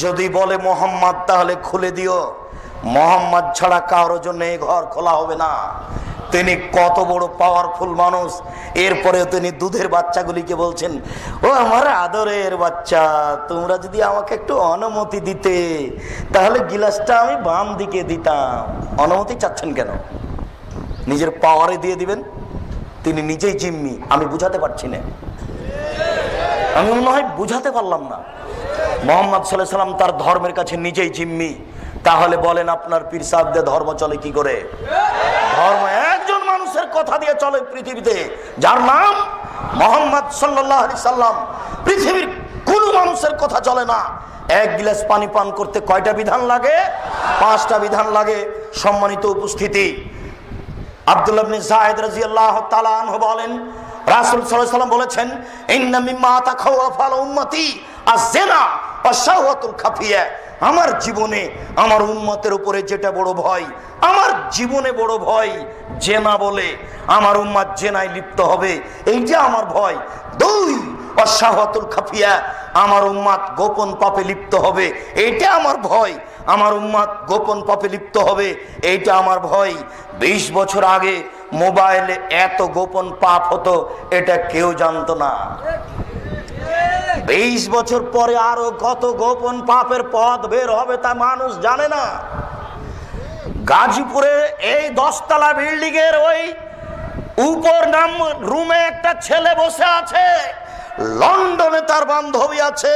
যদি বলে মোহাম্মদ তাহলে খুলে দিও, মোহাম্মদ ছাড়া কারোর জন্য এই ঘর খোলা হবে না। তিনি কত বড় পাওয়ারফুল মানুষ, এরপরেও তিনি দুধের বাচ্চাগুলিকে বলছেন, ও আমার আদরের বাচ্চা, তোমরা যদি আমাকে একটু অনুমতি দিতে তাহলে গিলাসটা আমি বাম দিকে দিতাম। অনুমতি চাচ্ছেন কেন? নিজের পাওয়ারে দিয়ে দিবেন। তিনি নিজেই জিম্মি। আমি বুঝাতে পারছি না, আমি মনে হয় বুঝাতে পারলাম না। মোহাম্মদ সাল্লাল্লাহু আলাইহি সাল্লাম তার ধর্মের কাছে নিজেই জিম্মি। তাহলে বলেন আপনার পীর সাহেবদের ধর্ম চলে কি করে? ধর্ম একজন মানুষের কথা দিয়ে চলে পৃথিবীতে, যার নাম মোহাম্মদ সাল্লাল্লাহু আলাইহি সাল্লাম। পৃথিবীর কোন মানুষের কথা চলে না। এক গ্লাস পানি পান করতে কয়টা বিধান লাগে? 5টা বিধান লাগে। সম্মানিত উপস্থিতি, আব্দুল্লাহ ইবনে যায়েদ রাদিয়াল্লাহু তাআলা আনহু বলেন, রাসূল সাল্লাল্লাহু আলাইহি সাল্লাম বলেছেন, ইন্না মিম্মা তাখাওয়াফা উম্মতি আয-যিনা ওয়া শাহওয়াতুল খাফিয়া। আমার জীবনে আমার উম্মতের উপরে যেটা বড় ভয়, আমার জীবনে বড় ভয় জেনা বলে, আমার উম্মত জেনায় লিপ্ত হবে, এইটা আমার ভয়। 2 ওয়া শাহওয়াতুল খাফিয়া, আমার উম্মত গোপন পাপে লিপ্ত হবে, এইটা আমার ভয়। আমার উম্মত গোপন পাপে লিপ্ত হবে, এইটা আমার ভয়। 20 বছর আগে মোবাইলে এত গোপন পাপ হতো, এটা কেউ জানতো না। 20 বছর পরে আরো কত গোপন পাপের পথ বের হবে তা মানুষ জানে না। গাজীপুরে এই 10 তলা বিল্ডিং এর ওই উপর নাম রুমে একটা ছেলে বসে আছে, লন্ডনে তার বান্ধবী আছে,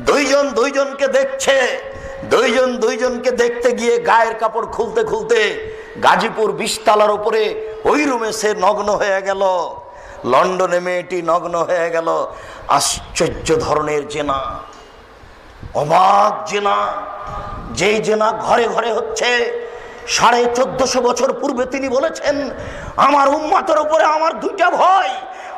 দুইজন দুইজনকে দেখছে। দুইজনকে দেখতে গিয়ে গায়ের কাপড় খুলতে খুলতে গাজীপুর 20 তলার উপরে ওই রুমে সে নগ্ন হয়ে গেল। লন্ডনে মেয়েটি নগ্ন হয়ে গেল। আশ্চর্য ধরনের জেনা, অবাক জেনা, যেই জেনা ঘরে ঘরে হচ্ছে। 1450 বছর পূর্বে তিনি বলেছেন, আমার উম্মতের উপরে আমার 2টা ভয়।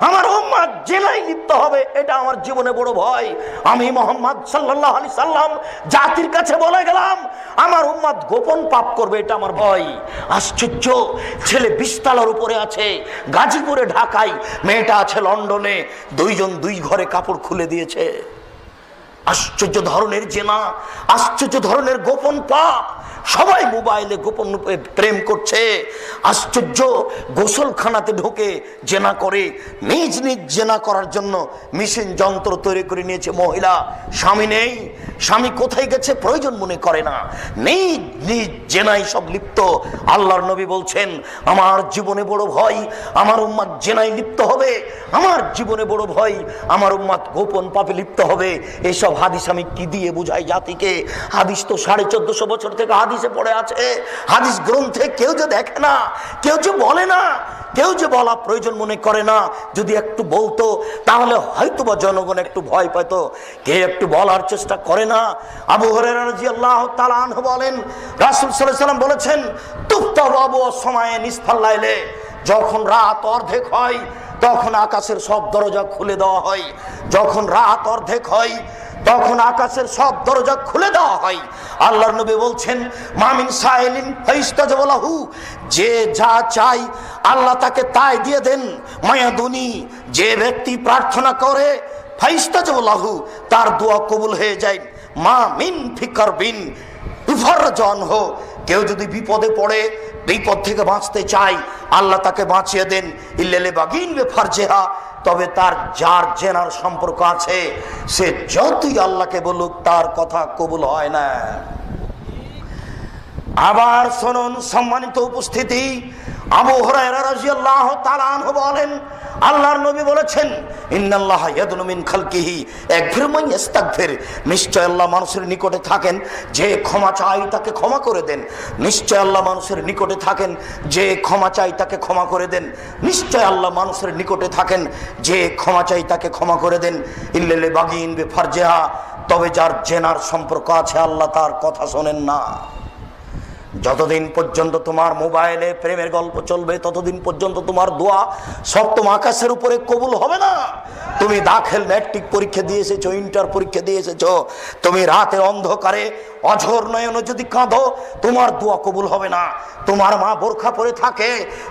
আমার উম্মত জেনায় লিপ্ত হবে, এটা আমার জীবনে বড় ভয়। আমি মুহাম্মদ সাল্লাল্লাহু আলাইহি সাল্লাম জাতির কাছে বলে গেলাম, আমার উম্মত গোপন পাপ করবে, এটা আমার ভয়। আশ্চর্য, ছেলে 20 তলার উপরে আছে গাজীপুরে, ঢাকায়, মেয়েটা আছে লন্ডনে। দুইজন দুই ঘরে কাপড় খুলে দিয়েছে। আশ্চর্য ধরনের জেনা, আশ্চর্য ধরনের গোপন পাপ। সবাই মোবাইলে গোপন প্রেম করছে। আশ্চর্য, গোসলখানাতে ঢুকে জেনা করে। নিজ নিজ জেনা করার জন্য মেশিন যন্ত্র তৈরি করে নিয়েছে মহিলা। স্বামী নেই, স্বামী কোথায় গেছে প্রয়োজন মনে করে না, নিজ নিজ জেনাই সব লিপ্ত। আল্লাহর নবী বলছেন, আমার জীবনে বড় ভয় আমার উম্মত জেনায় লিপ্ত হবে, আমার জীবনে বড় ভয় আমার উম্মত গোপন পাপে লিপ্ত হবে। এসব হাদিস আমি কি দিয়ে বুঝাই জাতিকে? হাদিস তো 1450 বছর থেকে হাদিসে পড়ে আছে। হাদিস গ্রন্থে কেউ যে দেখে না, কেউ যে বলে না, কেউ যে বলা প্রয়োজন মনে করে না। যদি একটু বলতো তাহলে হয়তোবা জনগণ একটু ভয় পেত। কে একটু বলার চেষ্টা করে না। আবু হুরায়রা রাদিয়াল্লাহু তাআলা আনহু বলেন, রাসূল সাল্লাল্লাহু আলাইহি সাল্লাম বলেছেন, তুফতাহু আবওয়াবুস সামায়ে নিসফাল লাইলে, যখন রাত অর্ধেক হয় তখন আকাশের সব দরজা খুলে দেওয়া হয়। যখন রাত অর্ধেক হয় তখন আকাশের সব দরজা খুলে দেওয়া হয়। আল্লাহর নবী বলছেন, মামিন সাইলিন ফাইস্তাজাবু লাহু, যে যা চাই আল্লাহ তাকে তাই দিয়ে দেন। মায়াদুনি, যে ব্যক্তি প্রার্থনা করে ফাইস্তাজাবু লাহু, তার দোয়া কবুল হয়ে যায়। মা মিন ফিকারবিন ইফারজান হো, কেউ যদি বিপদে পড়ে, বিপদ থেকে বাঁচতে চায়, আল্লাহ তাকে বাঁচিয়ে দেন। ইল্লাল বাগিন বেফারজেহা, তবে তার যার জেনার সম্পর্ক আছে সে যতই আল্লাহকে বলুক তার কথা কবুল হয় না। আবার শুনুন সম্মানিত উপস্থিতি, আবু হুরায়রা রাদিয়াল্লাহু তাআলা আনহু বলেন, আল্লাহর নবী বলেছেন, ইন্নাল্লাহা ইয়াদনু মিন খালকিহি ইয়াগফিরু মান ইস্তাগফির, নিশ্চয় আল্লাহ মানুষের নিকটে থাকেন যে ক্ষমা চায় তাকে ক্ষমা করে দেন। নিশ্চয় আল্লাহ মানুষের নিকটে থাকেন যে ক্ষমা চায় তাকে ক্ষমা করে দেন। নিশ্চয় আল্লাহ মানুষের নিকটে থাকেন যে ক্ষমা চায় তাকে ক্ষমা করে দেন। ইল্লাল বাগিন বেফারজেহা, তবে যার জেনার সম্পর্ক আছে আল্লাহ তার কথা শোনেন না। যতদিন পর্যন্ত তোমার মোবাইলে প্রেমের গল্প চলবে ততদিন পর্যন্ত তোমার দোয়া সপ্তম আকাশের উপরে কবুল হবে না। তুমি দাখিল ম্যাট্রিক পরীক্ষা দিয়ে এসেছো, ইন্টার পরীক্ষা দিয়ে এসেছো, তুমি রাতের অন্ধকারে অঝোর নয়নে যদি কাঁদো তোমার দোয়া কবুল হবে না। তোমার মা বোরখা পরে থাকে,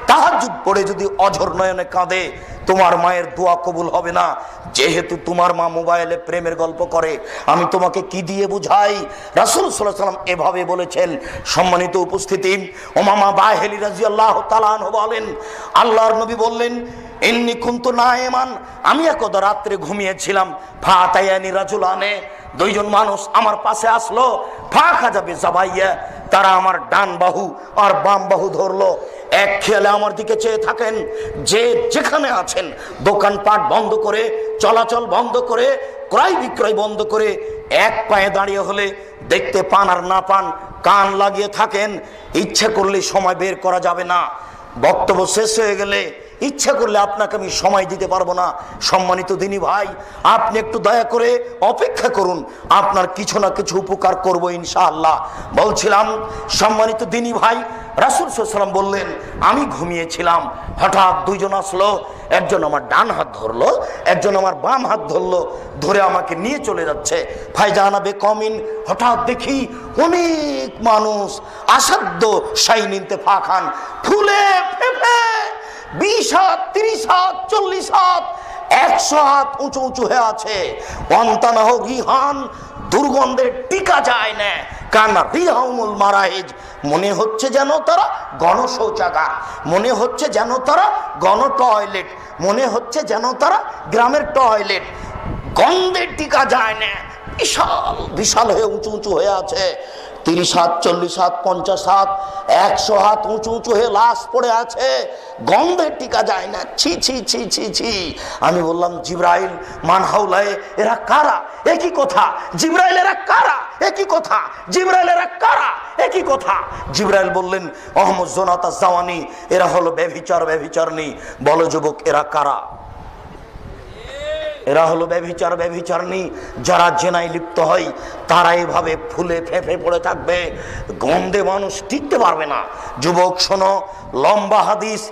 তাহাজ্জুদ পড়ে যদি অঝর নয়নে কাঁদে, তোমার মায়ের দোয়া কবুল হবে না। যেহেতু তোমার মা মোবাইলে প্রেমের গল্প করে, আমি তোমাকে কি দিয়ে বুঝাই? রাসূল সাল্লাল্লাহু আলাইহি ওয়াসাল্লাম এভাবে বলেছেন। সম্মানিত উপস্থিতি, উমামা বাহিলী রাদিয়াল্লাহু তাআলা আনহু বলেন, আল্লাহর নবী বললেন, ইন্নী কুনতু নাইমান, আমি একদা রাত্রে ঘুমিয়েছিলাম, ফাতায়ানি রাজুলানে, দুইজন মানুষ আমার পাশে আসলো, ফাঁকা যাবে জাবাইয়া, তারা আমার ডান বাহু আর বাম বাহু ধরলো, এক খেয়ালে আমার দিকে চেয়ে থাকেন। যে যেখানে আছেন দোকানপাট বন্ধ করে, চলাচল বন্ধ করে, ক্রয় বিক্রয় বন্ধ করে, এক পায়ে দাঁড়িয়ে হলে দেখতে পান আর না পান, কান লাগিয়ে থাকেন। ইচ্ছা করলে সময় বের করা যাবে না। বক্তব্য শেষ হয়ে গেলে ইচ্ছা করলে আপনাকে আমি সময় দিতে পারবো না। সম্মানিত দিনী ভাই, আপনি একটু দয়া করে অপেক্ষা করুন, আপনার কিছু না কিছু উপকার করবো ইনশাআল্লাহ। বলছিলাম, সম্মানিত দিনী ভাই, রাসূল সাল্লাল্লাহু আলাইহি ওয়াসাল্লাম বললেন, আমি ঘুমিয়েছিলাম, হঠাৎ দুইজন আসলো, একজন আমার ডান হাত ধরলো, একজন আমার বাম হাত ধরলো, ধরে আমাকে নিয়ে চলে যাচ্ছে। ফাইজানা বেকমিন, হঠাৎ দেখি অনেক মানুষ আসাধ্য শাইনিনতে ফাখান, ফুলে ফেপে 20 হাত, 30 হাত, 40 হাত, 100 হাত উঁচু উঁচু হয়ে আছে। অন্তানাহ রিহান, দুর্গন্ধে টিকা যায় না। কান্না রিহাউমুল মারাইজ, মনে হচ্ছে যেন তারা গণশৌচাগার, মনে হচ্ছে যেন তারা গণ টয়লেট, মনে হচ্ছে যেন তারা গ্রামের টয়লেট। গন্ধে টিকা যায় না, বিশাল বিশাল হয়ে উঁচু উঁচু হয়ে আছে। 30 হাত, 40 হাত, 50 হাত, 100 হাত উঁচু উঁচু হয়ে লাশ পড়ে আছে, গন্ধে টিকা যায় না। ছি ছি ছি ছি ছি। আমি বললাম, জিবরাইল মান হাউলায়ে, এরা কারা? একই কথা। জিবরাইল, এরা কারা? একই কথা। জিবরাইল, এরা কারা? একই কথা। জিবরাইল বললেন, আহমদ জোনাতা জাওয়ানি, এরা হলো ব্যভিচার ব্যভিচারনী। বলো যুবক, এরা কারা? এরা হলো ব্যভিচার ব্যভিচারনী। যারা জেনায় লিপ্ত হয় তারা এভাবে ফুলে ফেঁপে পড়ে থাকবে, গন্ধে মানুষ টিকতে পারবে না। যুবক শোনো, লম্বা হাদিস,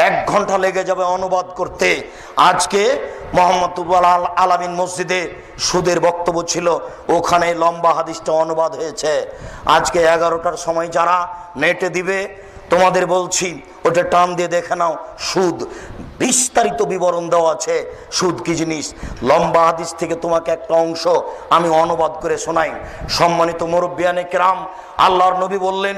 1 ঘন্টা লেগে যাবে অনুবাদ করতে। আজকে মোহাম্মদুল আলামিন মসজিদে সুদের বক্তব্য ছিল, ওখানে লম্বা হাদিসটা অনুবাদ হয়েছে। আজকে 11টার সময় যারা নেটে দিবে, তোমাদের বলছি ওটা টান দিয়ে দেখে নাও। সুদ বিস্তারিত বিবরণ দেওয়া আছে, সুদ কি জিনিস। লম্বা হাদিস থেকে তোমাকে একটা অংশ আমি অনুবাদ করে শোনাই। সম্মানিত মুরব্বিয়ানে কেরাম, আল্লাহর নবী বললেন,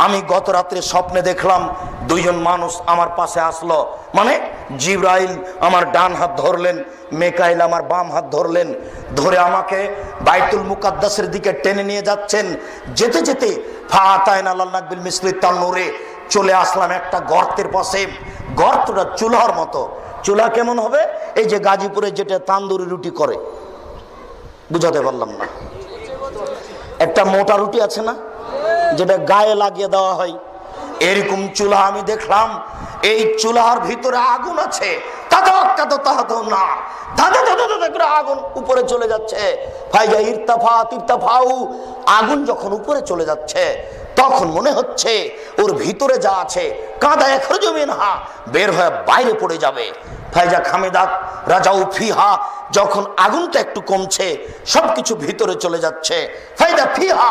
আমি গত রাত্রে স্বপ্নে দেখলাম দুইজন মানুষ আমার পাশে আসলো, মানে জিবরাইল আমার ডান হাত ধরলেন, মেকাইল আমার বাম হাত ধরলেন, ধরে আমাকে বাইতুল মুকাদ্দাসের দিকে টেনে নিয়ে যাচ্ছেন। যেতে যেতে ফাতাইন আল্লাহ নাকবিল মিসলি তান্নুরে, চলে আসলাম একটা গর্তের পাশে। গর্তটা চুলার মতো। চুলা কেমন হবে? এই যে গাজীপুরে যেটা তান্দুরি রুটি করে, বুঝাতে পারলাম না, একটা মোটা রুটি আছে না, যেটা গায়ে লাগিয়ে দেওয়া হয়, এরকম চুলা আমি দেখলাম। এই চুলার ভিতরে আগুন আছে, আগুন উপরে চলে যাচ্ছে। আগুন যখন উপরে চলে যাচ্ছে, তখন মনে হচ্ছে ওর ভিতরে যা আছে কাদা এখরজু মিনহা, বের হয়ে বাইরে পড়ে যাবে। ফাইজা খামেদাত রাজাউ ফিহা, যখন আগুনটা একটু কমছে, সবকিছু ভিতরে চলে যাচ্ছে। ফাইদা ফিহা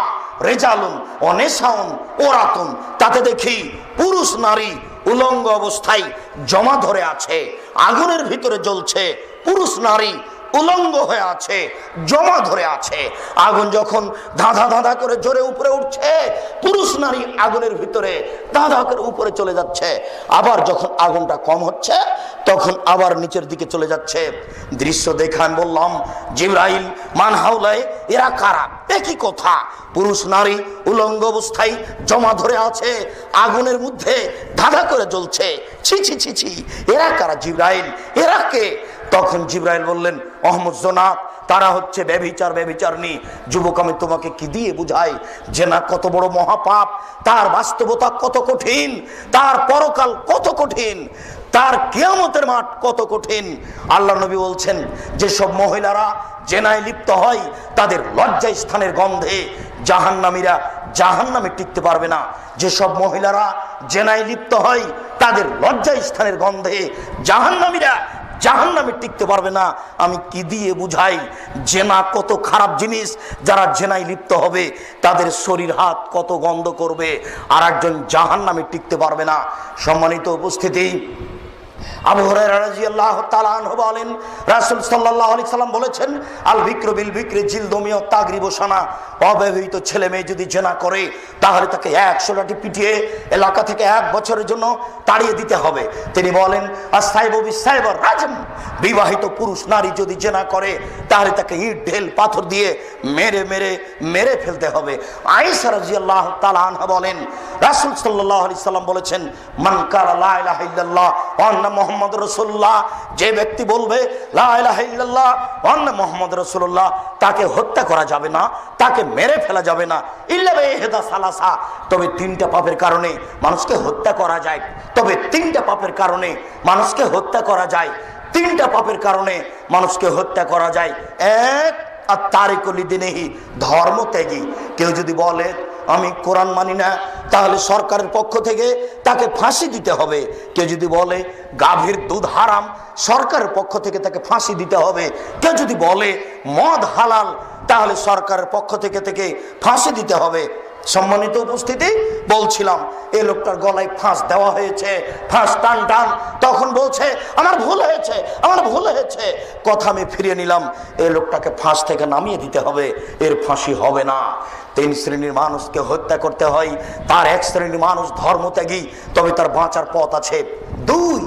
রেজালুন অনেসাউন ওরাতুন, তাতে দেখি পুরুষ নারী উলঙ্গ অবস্থায় জমা ধরে আছে, আগুনের ভিতরে জ্বলছে। পুরুষ নারী উলঙ্গ হয়ে আছে, জমা ধরে আছে। আগুন যখন ধাঁধা ধাঁধা করে জোরে উপরে উঠছে, পুরুষ নারী আগুনের ভিতরে ধাঁধা করে উপরে চলে যাচ্ছে। আবার যখন আগুনটা কম হচ্ছে, তখন আবার নিচের দিকে চলে যাচ্ছে। দৃশ্য দেখে আমি বললাম, জিবরাইল মান হাউলায়ে, এরা কারা? একই কথা। পুরুষ নারী উলঙ্গ অবস্থায় জমা ধরে আছে, আগুনের মধ্যে ধাঁধা করে জ্বলছে। ছি ছি ছি ছি, এরা কারা জিবরাইল? এরা কে? তখন জিবরাইল বললেন, আহমদ জোনাত, তারা হচ্ছে ব্যভিচার ব্যভিচারনী। যুবক, আমি তোমাকে কি দিয়ে বুঝাই যে না কত বড় মহাপাপ, তার বাস্তবতা কত কঠিন, তার পরকাল কত কঠিন, তার কিয়ামতের মাঠ কত কঠিন। আল্লাহ নবী বলছেন, যেসব মহিলারা জেনায় লিপ্ত হয় তাদের লজ্জা স্থানের গন্ধে জাহান্নামীরা জাহান্নামে টিকতে পারবে না। যেসব মহিলারা জেনায় লিপ্ত হয় তাদের লজ্জা স্থানের গন্ধে জাহান্নামীরা জাহান্নামে টিকতে পারবে না। আমি কি দিয়ে বুঝাই জেনা কত খারাপ জিনিস। যারা জেনায় লিপ্ত হবে তাদের শরীর হাত কত গন্ধ করবে, আর একজন জাহান্নামে টিকতে পারবে না। সম্মানিত উপস্থিতি, আবু হুরায়রা রাদিয়াল্লাহু তাআলা আনহু বলেন, রাসূল সাল্লাল্লাহু আলাইহি সাল্লাম বলেছেন, আল বিক্রু বিল বিক্রি জিলদুমিয়া তাগরিবু সানা। অবিবাহিত ছেলে মেয়ে যদি জেনা করে তাহলে তাকে 100 লাঠি পিটিয়ে এলাকা থেকে 1 বছরের জন্য তাড়িয়ে দিতে হবে। তিনি বলেন, আস-সাইবু বিস-সাইবার রাজম। বিবাহিত পুরুষ নারী যদি জেনা করে তাহলে তাকে ইট ঢেল পাথর দিয়ে মেরে মেরে মেরে ফেলতে হবে। আয়েশা রাদিয়াল্লাহু তাআলা আনহা বলেন, রাসূল সাল্লাল্লাহু আলাইহি সাল্লাম বলেছেন, মান কালা লা ইলাহা ইল্লাল্লাহ ওয়া আন্না মুহাম্মাদুর রাসূলুল্লাহ, যে ব্যক্তি বলবে লা ইলাহা ইল্লাল্লাহ ওয়া আন্না মুহাম্মাদুর রাসূলুল্লাহ, তাকে হত্যা করা যাবে না, তাকে মেরে ফেলা যাবে না। ইল্লা বিহিদা সালাসা, তবে 3টা পাপের কারণে মানুষকে হত্যা করা যায়। তবে 3টা পাপের কারণে মানুষকে হত্যা করা যায়। 3টা পাপের কারণে মানুষকে হত্যা করা যায়। এক, আর তারিকুল লিদিনিহি, ধর্মত্যাগী। কেউ যদি বলে আমি কোরআন মানি না, তাহলে সরকারের পক্ষ থেকে তাকে ফাঁসি দিতে হবে। কেউ যদি বলে গাভীর দুধ হারাম, সরকারের পক্ষ থেকে তাকে ফাঁসি দিতে হবে। কেউ যদি বলে মদ হালাল, তাহলে সরকারের পক্ষ থেকে ফাঁসি দিতে হবে। সম্মানিত উপস্থিতি, বলছিলাম এই লোকটার গলায় ফাঁস দেওয়া হয়েছে, ফাঁস টান টান। তখন বলছে আমার ভুল হয়েছে, আমার ভুল হয়েছে। কথা আমি ফিরিয়ে নিলাম, এই লোকটাকে ফাঁস থেকে নামিয়ে দিতে হবে, এর ফাঁসি হবে না। 3 শ্রেণীর মানুষকে হত্যা করতে হয়। তার 1 শ্রেণীর মানুষ ধর্মত্যাগী, তবে তার বাঁচার পথ আছে। 2,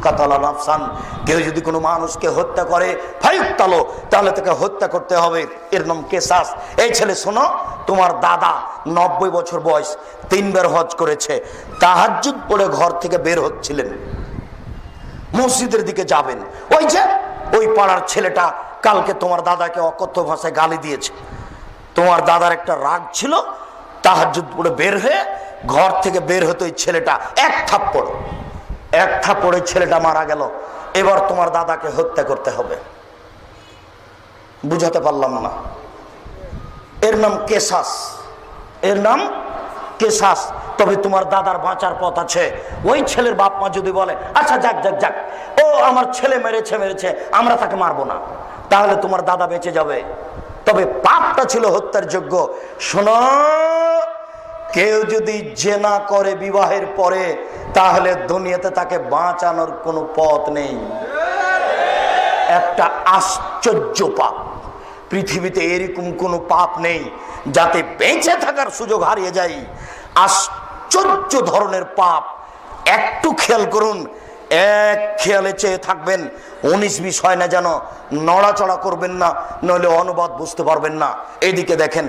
কাতালা নাফসান, কেউ যদি কোনো মানুষকে হত্যা করে ফায়ুক্তালো, তাহলে তাকে হত্যা করতে হবে, এর নাম কেসাস। এই ছেলে শোনো, তোমার দাদা 90 বছর বয়স, 3 বার হজ করেছে, তাহাজ্জুদ পড়ে ঘর থেকে বের হচ্ছিলেন, মসজিদের দিকে যাবেন, ওই যে ওই পাড়ার ছেলেটা কালকে তোমার দাদাকে অকথ্য ভাষায় গালি দিয়েছে। তোমার দাদার একটা রাগ ছিল, তাহাজ্জুদ পড়ে বের হয়ে ঘর থেকে বের হতে ওই ছেলেটা এক থাপ্পড়ে ছেলেটা মারা গেল। এবার তোমার দাদাকে হত্যা করতে হবে। বুঝাতে পারলাম না? এর নাম কেসাস, এর নাম কেসাস। তবে তোমার দাদার বাঁচার পথ আছে। ওই ছেলের বাপ মা যদি বলে আচ্ছা যাক যাক যাক, ও আমার ছেলে মেরেছে, আমরা তাকে মারবো না, তাহলে তোমার দাদা বেঁচে যাবে। তবে পাপটা ছিল হত্যার যোগ্য। শোনো, কেউ যদি জেনা করে বিবাহের পরে, তাহলে দুনিয়াতে তাকে বাঁচানোর কোনো পথ নেই। একটা আশ্চর্য পাপ, পৃথিবীতে এরকম কোনো পাপ নেই যাতে বেঁচে থাকার সুযোগ হারিয়ে যায়। আশ্চর্য ধরনের পাপ। একটু খেয়াল করুন, এক খেয়ালে চেয়ে থাকবেন, 19-20 হয় না যেন, নড়াচড়া করবেন না, নইলে অনুবাদ বুঝতে পারবেন না। এইদিকে দেখেন,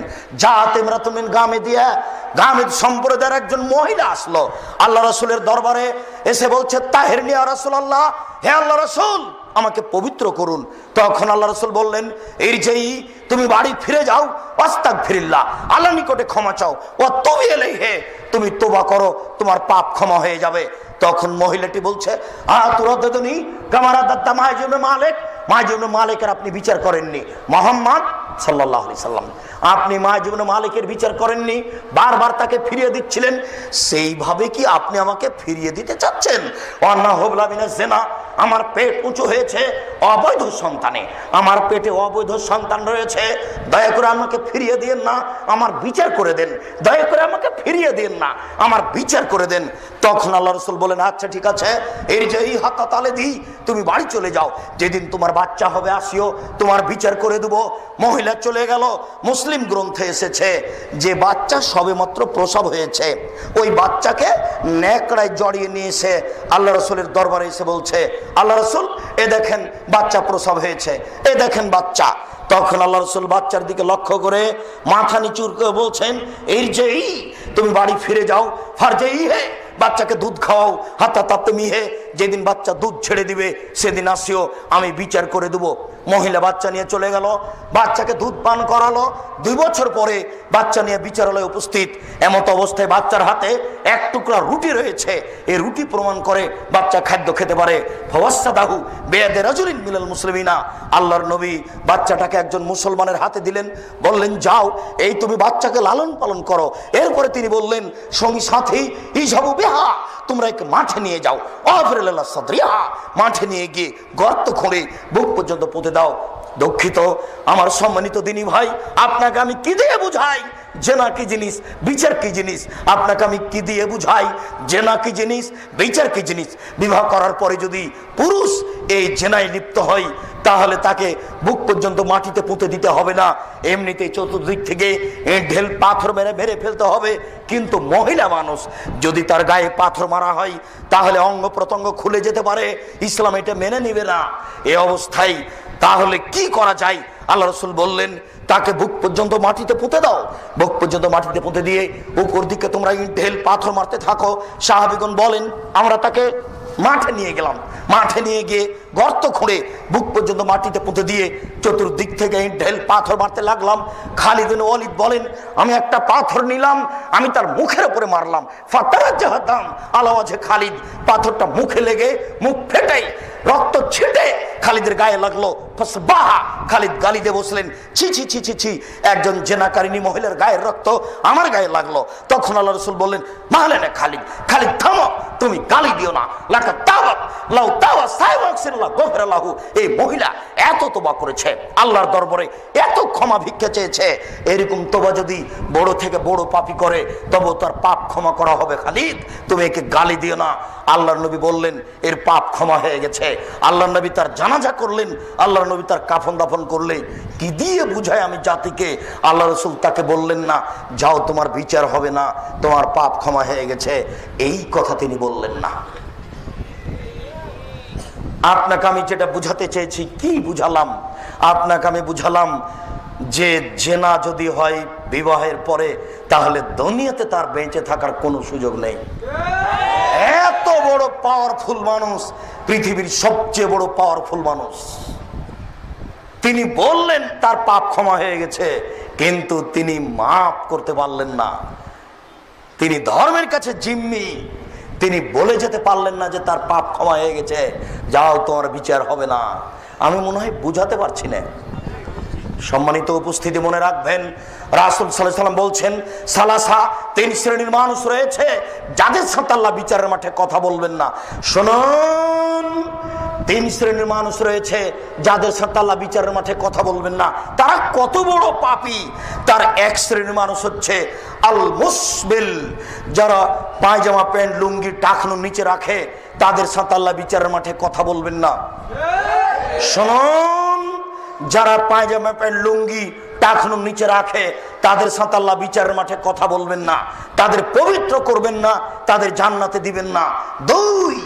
গামেদ সম্প্রদায়ের একজন মহিলা আসলো আল্লাহ রাসূলের দরবারে, এসে বলছে তাহেরনি ইয়া রাসূলুল্লাহ, হে আল্লাহ রাসূল, আমাকে পবিত্র করুন। তখন আল্লাহ রাসূল বললেন, এই যেই তুমি বাড়ি ফিরে যাও, আস্তাগফিরুল্লাহ, আল্লাহর নিকটে ক্ষমা চাও, ও তুবি ইলাইহি, তুমি তওবা করো, তোমার পাপ ক্ষমা হয়ে যাবে। তখন মহিলাটি বলছে, আতুরাদ্দানি কামারা দাত্তা মাইজুন মালিক, মাইজুন মালিকের আপনি বিচার করেননি, মুহাম্মদ সাল্লাল্লাহু আলাইহি সাল্লাম আপনি মাইজুন মালিকের বিচার করেননি, বারবার তাকে ফিরিয়ে দিচ্ছিলেন। সেইভাবে কি আপনি আমাকে ফিরিয়ে দিতে চাচ্ছেন? ওয়ান্না হুবলা মিনাজ জিনা, আমার পেট উঁচু হয়েছে অবৈধ সন্তানে, আমার পেটে অবৈধ সন্তান রয়েছে, দয়া করে আমাকে ফিরিয়ে দিন না, আমার বিচার করে দেন, দয়া করে আমাকে ফিরিয়ে দিন না, আমার বিচার করে দেন। তখন আল্লাহ রাসূল বলেন, আচ্ছা ঠিক আছে, এই যে এই হাত্তা তালে দি, তুমি বাড়ি চলে যাও, যেদিন তোমার বাচ্চা হবে আসিও, তোমার বিচার করে দেবো। মহিলা চলে গেল। মুসলিম গ্রন্থে এসেছে যে বাচ্চা সবেমাত্র প্রসব হয়েছে, ওই বাচ্চাকে নেকড়ায় জড়িয়ে নিয়ে এসে আল্লাহ রাসূলের দরবারে এসে বলছে, আল্লাহ রাসূল, এ দেখেন বাচ্চা প্রসব হয়েছে, এ দেখেন বাচ্চা। তখন আল্লাহ রাসূল বাচ্চার দিকে লক্ষ্য করে মাথা নিচু করে বলছেন, এই যে তুমি বাড়ি ফিরে যাও, ফারজেই হে, বাচ্চাকে দুধ খাওয়াও, হাত্তা তাতে মিহে, যেদিন বাচ্চা দুধ ছেড়ে দিবে সেদিন আসিও, আমি বিচার করে দেবো। মহিলা বাচ্চা নিয়ে চলে গেল, বাচ্চাকে দুধ পান করালো। 2 বছর পরে বাচ্চা নিয়ে বিচারালয়ে উপস্থিত। এমত অবস্থায় বাচ্চার হাতে এক টুকরা রুটি রয়েছে, এই রুটি প্রমাণ করে বাচ্চা খাদ্য খেতে পারে। ফাওয়াসাদাহু বিয়াদি রাজুলিন মিনাল মুসলিমিনা, আল্লাহর নবী বাচ্চাটাকে একজন মুসলমানের হাতে দিলেন, বললেন যাও এই তুমি বাচ্চাকে লালন পালন করো। এরপরে তিনি বললেন সঙ্গী সাথী ইজাবু বিহা, তোমরা একে মাঠে নিয়ে যাও, আফরিল্লাহ সাদরিহা, মাঠে নিয়ে গিয়ে গর্ত খুঁড়ে বুক পর্যন্ত পুঁতে দাও। দুঃখিত আমার সম্মানিত দিনী ভাই, আপনাকে আমি কি দিয়ে বুঝাই জেনা কি জিনিস, বিচার কি জিনিস? আপনাকে আমি কি দিয়ে বুঝাই জেনা কি জিনিস, বিচার কি জিনিস? বিবাহ করার পরে যদি পুরুষ এই জেনায় লিপ্ত হয় তাহলে তাকে বুক পর্যন্ত মাটিতে পুঁতে দিতে হবে না, এমনিতেই চতুর্দিক থেকে ঢেল পাথর মেরে মেরে ফেলতে হবে। কিন্তু মহিলা মানুষ যদি তার গায়ে পাথর মারা হয় তাহলে অঙ্গ প্রত্যঙ্গ খুলে যেতে পারে, ইসলাম এটা মেনে নিবে না। এই অবস্থায় তাহলে কি করা যায়? আল্লাহ রাসূল বললেন তাকে বুক পর্যন্ত মাটিতে পুঁতে দাও। বুক পর্যন্ত মাটিতে পুঁতে দিয়ে উপর দিকে তোমরা ঢেল পাথর মারতে থাকো। সাহাবীগণ বলেন আমরা তাকে মাঠে নিয়ে গেলাম, মাঠে নিয়ে গিয়ে গর্ত খুঁড়ে বুক পর্যন্ত মাটিতে পুঁতে দিয়ে চতুর্দিক থেকে ঢেল পাথর মারতে লাগলাম। খালিদ বিন ওয়ালিদ বলেন আমি একটা পাথর নিলাম, আমি তার মুখের উপরে মারলাম। ফাতারাজ্জাহাতাম আলা ওয়াজহি খালিদ, পাথরটা মুখে লেগে মুখ ফেটে রক্ত ছিটে খালিদের গায়ে লাগলো। ফাসবাহা, খালিদ গালি দিয়ে বসলেন ছি ছি ছি ছি ছি, একজন জেনাকারিনী মহিলার গায়ের রক্ত আমার গায়ে লাগলো। তখন আল্লাহ রাসূল বললেন মাহলেনা খালিদ, খালিদ থামো, তুমি গালি দিও না। লাকা তাওয়াত লাউ তাওয়া সাইওয়াকসিল্লাহ গফরালাহু, এই মহিলা এত তওবা করেছে, আল্লাহর দরবারে এত ক্ষমা ভিক্ষা চেয়েছে, এরকম তওবা যদি বড় থেকে বড় পাপী করে তবে তার পাপ ক্ষমা করা হবে। খালিদ তুমি একে গালি দিও না। আল্লাহর নবী বললেন এর পাপ ক্ষমা হয়ে গেছে। আল্লাহর নবী তার জানাজা করলেন, আল্লাহর নবী তার কাফন দাফন করলে। কি দিয়ে বুঝায় আমি জাতিকে? আল্লাহ রাসূল তাকে বললেন না যাও তোমার বিচার হবে না, তোমার পাপ ক্ষমা হয়ে গেছে, এই কথা তিনি বললেন না। আপনাকে আমি যেটা বুঝাতে চেয়েছি কি বুঝালাম? আপনাকে আমি বুঝালাম যে জেনা যদি হয় বিবাহের পরে তাহলে দুনিয়াতে তার বেঁচে থাকার কোনো সুযোগ নেই। এত বড় পাওয়ারফুল মানুষ, পৃথিবীর সবচেয়ে বড় পাওয়ারফুল মানুষ, তিনি বললেন তার পাপ ক্ষমা হয়ে গেছে, কিন্তু তিনি মাফ করতে পারলেন না। তিনি ধর্মের কাছে জিম্মি, তিনি বলে যেতে পারলেন না যে তার পাপ ক্ষমা হয়ে গেছে, যাও তোমার বিচার হবে না। আমি মনে হয় বুঝাতে পারছি না। সম্মানিত উপস্থিতি মনে রাখবেন রাসূল সাল্লাল্লাহু আলাইহি ওয়াসাল্লাম বলছেন সালাসা, তিন শ্রেণীর মানুষ রয়েছে যাদের সাথে আল্লাহ বিচারের মাঠে কথা বলবেন না। শুনুন, তিন শ্রেণীর মানুষ রয়েছে যাদের সাথে আল্লাহ বিচারের মাঠে কথা বলবেন না। তারা কত বড় পাপী? তার এক শ্রেণীর মানুষ হচ্ছে আল মুসবিল, যারা পায়জামা প্যান্ট লুঙ্গি টাকনুর নিচে রাখে, তাদের সাথে আল্লাহ বিচারের মাঠে কথা বলবেন না। শুনুন, যারা পায়জামা প্যান্ট লুঙ্গি টাকনুর নিচে রাখে তাদের সাথে আল্লাহ বিচারের মাঠে কথা বলবেন না, তাদের পবিত্র করবেন না, তাদের জান্নাতে দিবেন না। দুই,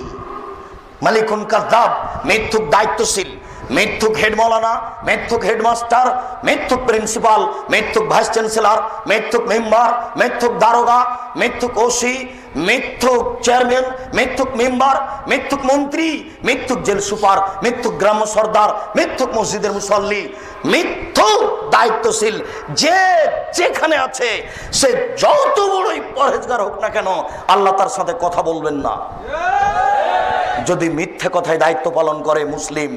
মালিকুন কাযাব, মিথ্যুক দায়িত্বশীল, মিথ্যুক হেড মৌলানা, মিথ্যুক হেডমাস্টার, মিথ্যুক প্রিন্সিপাল, মিথ্যুক ভাইস চ্যান্সেলর, মিথ্যুক মেম্বার, মিথ্যুক দারোগা, মিথ্যুক ওসি, মিথ্যুক চেয়ারম্যান, মিথ্যুক মেম্বার, মিথ্যুক মন্ত্রী, মিথ্যুক জেল সুপার, মিথ্যুক গ্রাম্য সর্দার, মিথ্যুক মসজিদের মুসল্লি, মিথ্যুক দায়িত্বশীল, যে যেখানে আছে সে যত বড়ই পরহেজগার হোক না কেন আল্লাহ তার সাথে কথা বলবেন না। যদি মিথ্যে কথায় দায়িত্ব পালন করে মুসলিম,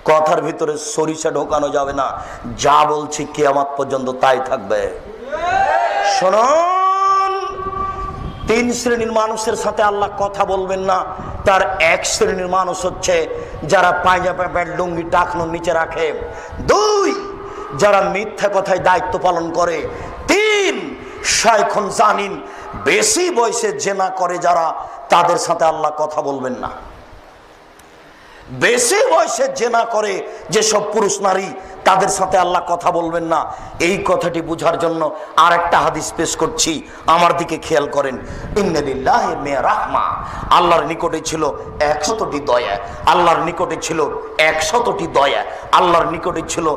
কথার ভিতরে সরিষা ঢোকানো যাবে না, যা বলছি কিয়ামত পর্যন্ত তাই থাকবে। শুনুন, তিন শ্রেণীর মানুষের সাথে আল্লাহ কথা বলবেন না। তার এক শ্রেণীর মানুষ হচ্ছে যারা পায়জামা প্যান্ট লুঙ্গি টাকনুর নিচে রাখে। দুই, যারা মিথ্যা কথায় দায়িত্ব পালন করে। তিন, শায়খুন জানিন, বেশি বয়সে জেনা করে যারা, তাদের সাথে আল্লাহ কথা বলবেন না। বেশি বয়সে জেনা করে যেসব পুরুষ নারী, তাদের সাথে আল্লাহ কথা বলবেন না। এই কথাটি বুঝার জন্য আর একটা হাদিস পেশ করছি, আমার দিকে খেয়াল করেন। ইন্নালিল্লাহি মিয়া রাহমা, আল্লাহর নিকটে ছিল 100টি দয়া, আল্লাহর নিকটে ছিল 100টি দয়া, আল্লাহর নিকটে ছিল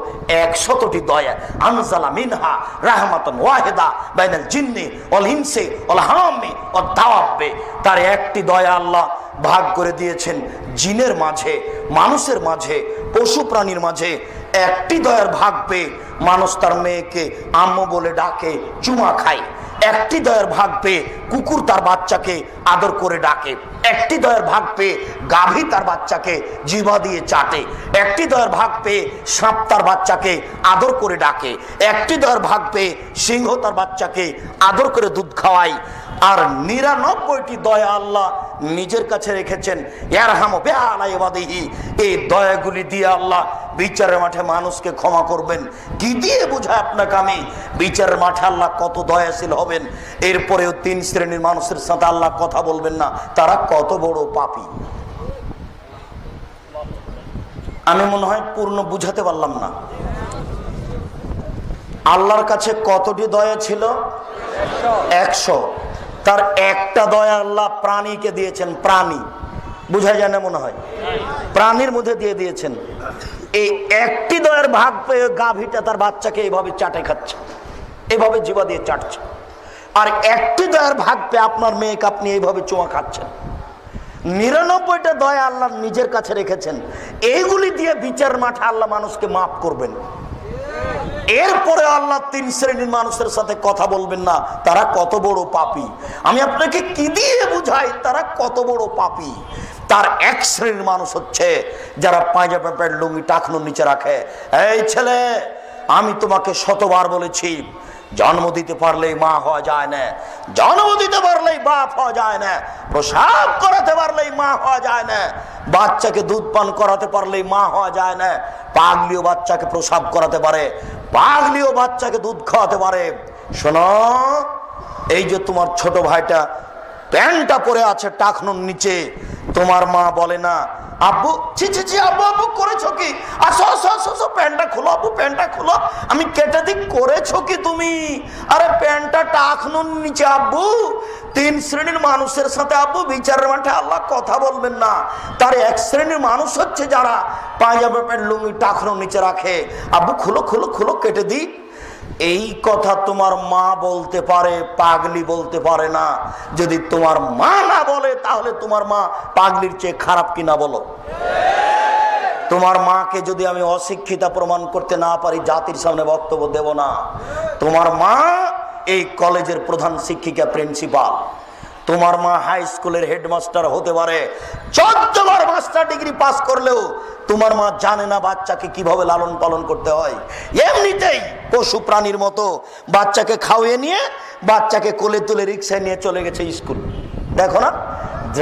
100টি দয়া। আনজালা মিনহা রাহমাতান ওয়াহিদা বাইনাল জিন্নি ওয়াল ইনসি ওয়াল হাম্মি ওয়াদ দাওয়াবি, তার একটি দয়া আল্লাহ ভাগ করে দিয়েছেন জিনের মাঝে, মানুষের মাঝে, পশু প্রাণীর মাঝে। একটি দয়ার ভাগ পেয়ে মানুষ তার মেয়েকে আম্মু বলে ডাকে, চুমা খায়। একটি দয়ার ভাগ পেয়ে কুকুর তার বাচ্চাকে আদর করে ডাকে। একটি দয়ার ভাগ পেয়ে গাভী তার বাচ্চাকে জিহ্বা দিয়ে চাটে। একটি দয়ার ভাগ পেয়ে সাপ তার বাচ্চাকে আদর করে ডাকে। একটি দয়ার ভাগ পেয়ে সিংহ তার বাচ্চাকে আদর করে দুধ খাওয়ায়। আর ৯৯টি দয়া আল্লাহ নিজের কাছে রেখেছেন। এই দয়াগুলি দিয়ে আল্লাহ বিচারের মাঠে মানুষকে ক্ষমা করবেন। কি দিয়ে বোঝায় আপনাকে আমি বিচারের মাঠে আল্লাহ কত দয়াশীল হবেন? এরপরেও ৩ শ্রেণীর মানুষের সাথে আল্লাহ কথা বলবেন না, তারা কত বড় পাপী। আমি মনে হয় পূর্ণ বুঝাতে পারলাম না। আল্লাহর কাছে কতটি দয়া ছিল? ১০০। তার একটা দয়া আল্লাহ প্রাণীকে দিয়েছেন। প্রাণী বুঝা যায় না মনে হয়, প্রাণীর মধ্যে দিয়ে দিয়েছেন। এই একটি দয়ার ভাগ পেয়ে গাভীটা তার বাচ্চাকে এইভাবে চাটে খাচ্ছে, এইভাবে জিহ্বা দিয়ে চাটছে। আর একটি দয়ার ভাগ পেয়ে আপনার মেয়েকে আপনি এইভাবে চুমা খাচ্ছেন। ৯৯টা দয়া আল্লাহ নিজের কাছে রেখেছেন। এইগুলি দিয়ে বিচার মাঠে আল্লাহ মানুষকে মাফ করবেন। এরপরে আল্লাহ ৩ শ্রেণীর মানুষের সাথে কথা বলবেন না, তারা কত বড় পাপী। আমি আপনাকে কি দিয়ে বুঝাই তারা কত বড় পাপী? তার ১ শ্রেণীর মানুষ হচ্ছে যারা পায়জামা প্যান্ট লুঙ্গি টাকনুর নিচে রাখে। এই ছেলে, আমি তোমাকে শতবার বলেছি, জন্ম দিতে পারলেই মা হওয়া যায় না, জন্ম দিতে পারলেই বাপ হওয়া যায় না, প্রসাব করাতে পারলেই মা হওয়া যায় না, বাচ্চাকে দুধ পান করাতে পারলেই মা হওয়া যায় না। পাগলিও বাচ্চাকে প্রসাব করাতে পারে, পাগলিও বাচ্চাকে দুধ খাওয়াতে পারে। শোনো, এই যে তোমার ছোট ভাইটা প্যান্টটা পরে আছে টাকনুর নিচে, তোমার মা বলে না আব্বু ছি ছি ছি আব্বু আব্বু করেছো কি? আসো আসো আসো আসো, প্যান্টটা খোলো আব্বু, প্যান্টটা খোলো, আমি কেটে দিই। করেছো কি তুমি? আরে প্যান্টটা টাকনুর নিচে আব্বু। ৩ শ্রেণীর মানুষের সাথে আব্বু বিচারের মাঠে আল্লাহ কথা বলবেন না। তার ১ শ্রেণীর মানুষ হচ্ছে যারা পায়জামা প্যান্ট লুঙ্গি টাকনুর নিচে রাখে, আব্বু খুলো খুলো খুলো কেটে দিই। এই কথা তোমার মা বলতে পারে, পাগলি বলতে পারে না। যদি তোমার মা না বলে তাহলে তোমার মা পাগলির চেয়ে খারাপ কিনা বলো? তোমার মাকে যদি আমি অশিক্ষিতা প্রমাণ করতে না পারি, জাতির সামনে বক্তব্য দেব না। তোমার মা এই কলেজের প্রধান শিক্ষিকা, প্রিন্সিপাল। তোমার মা হাই স্কুলের হেডমাস্টার হতে পারে, 14 বার মাস্টার ডিগ্রি পাস করলেও তোমার মা জানে না বাচ্চাকে কিভাবে লালন পালন করতে হয়। এমনিতেই পশু প্রাণীর মতো বাচ্চাকে খাওয়িয়ে নিয়ে বাচ্চাকে কোলে তুলে রিক্সায় নিয়ে চলে গেছে স্কুল। দেখো না,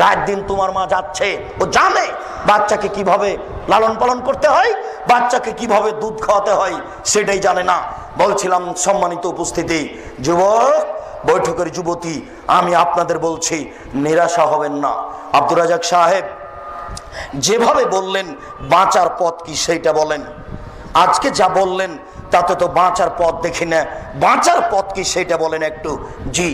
রাত দিন তোমার মা যাচ্ছে, ও জানে বাচ্চাকে কিভাবে লালন পালন করতে হয়, বাচ্চাকে কিভাবে দুধ খাওয়াতে হয়, সেটাই জানে না। বলছিলাম সম্মানিত উপস্থিতি, যুবক, বৈঠকের যুবতী, আমি আপনাদের বলছি নিরাশা হবেন না। আব্দুর রাজাক সাহেব যেভাবে বললেন বাঁচার পথ কি সেইটা বলেন। আজকে যা বললেন তাতে তো বাঁচার পথ দেখি না, বাঁচার পথ কি সেইটা বলেন একটু। জি,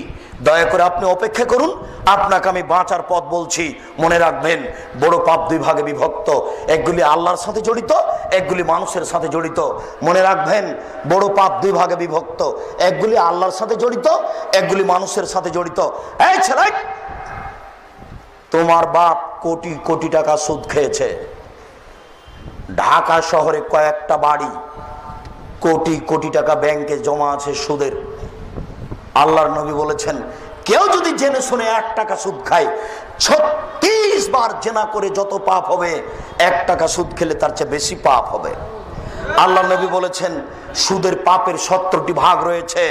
দয়া করে আপনি অপেক্ষা করুন, আপনাকে আমি বাঁচার পথ বলছি। মনে রাখবেন, বড় পাপ 2 ভাগে বিভক্ত, একগুলি আল্লাহর সাথে জড়িত, একগুলি মানুষের সাথে জড়িত। মনে রাখবেন, বড় পাপ 2 ভাগে বিভক্ত, একগুলি আল্লাহর সাথে জড়িত, একগুলি মানুষের সাথে জড়িত। এই ছেলে, তোমার বাপ কোটি কোটি টাকা সুদ খেয়েছে। ঢাকা শহরে কয়েকটা বাড়ি, কোটি কোটি টাকা ব্যাংকে জমা আছে সুদের। আল্লাহর নবী বলেছেন, কেউ যদি জেনে শুনে 1 টাকা সুদ খায়, 36 বার জেনা করে যত পাপ হবে, 1 টাকা সুদ খেলে তার চেয়ে বেশি পাপ হবে। আল্লাহর নবী বলেছেন, সুদের পাপের 70টি ভাগ রয়েছে।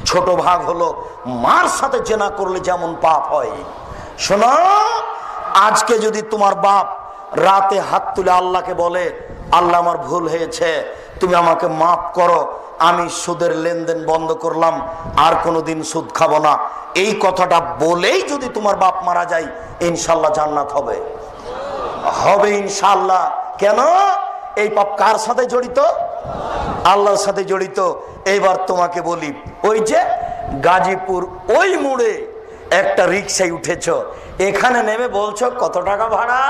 ছোট ভাগ হলো মার সাথে জেনা করলে যেমন পাপ হয়। শোনো, আজকে যদি তোমার বাপ রাতে হাত তুলে আল্লাহকে বলে, আল্লাহ আমার ভুল হয়েছে, তুমি আমাকে মাফ করো, আমি সুদের লেনদেন বন্ধ করলাম, আর কোনোদিন সুদ খাবো না, এই কথাটা বলেই যদি তোমার বাপ মারা যায়, ইনশাল্লাহ জান্নাত হবে, হবে ইনশাল্লাহ। কেন? এই পাপ কার সাথে জড়িত? আল্লাহর সাথে জড়িত। এইবার তোমাকে বলি, ওই যে গাজীপুর ওই মোড়ে একটা রিক্সায় উঠেছ, এখানে নেমে বলছো কত টাকা ভাড়া?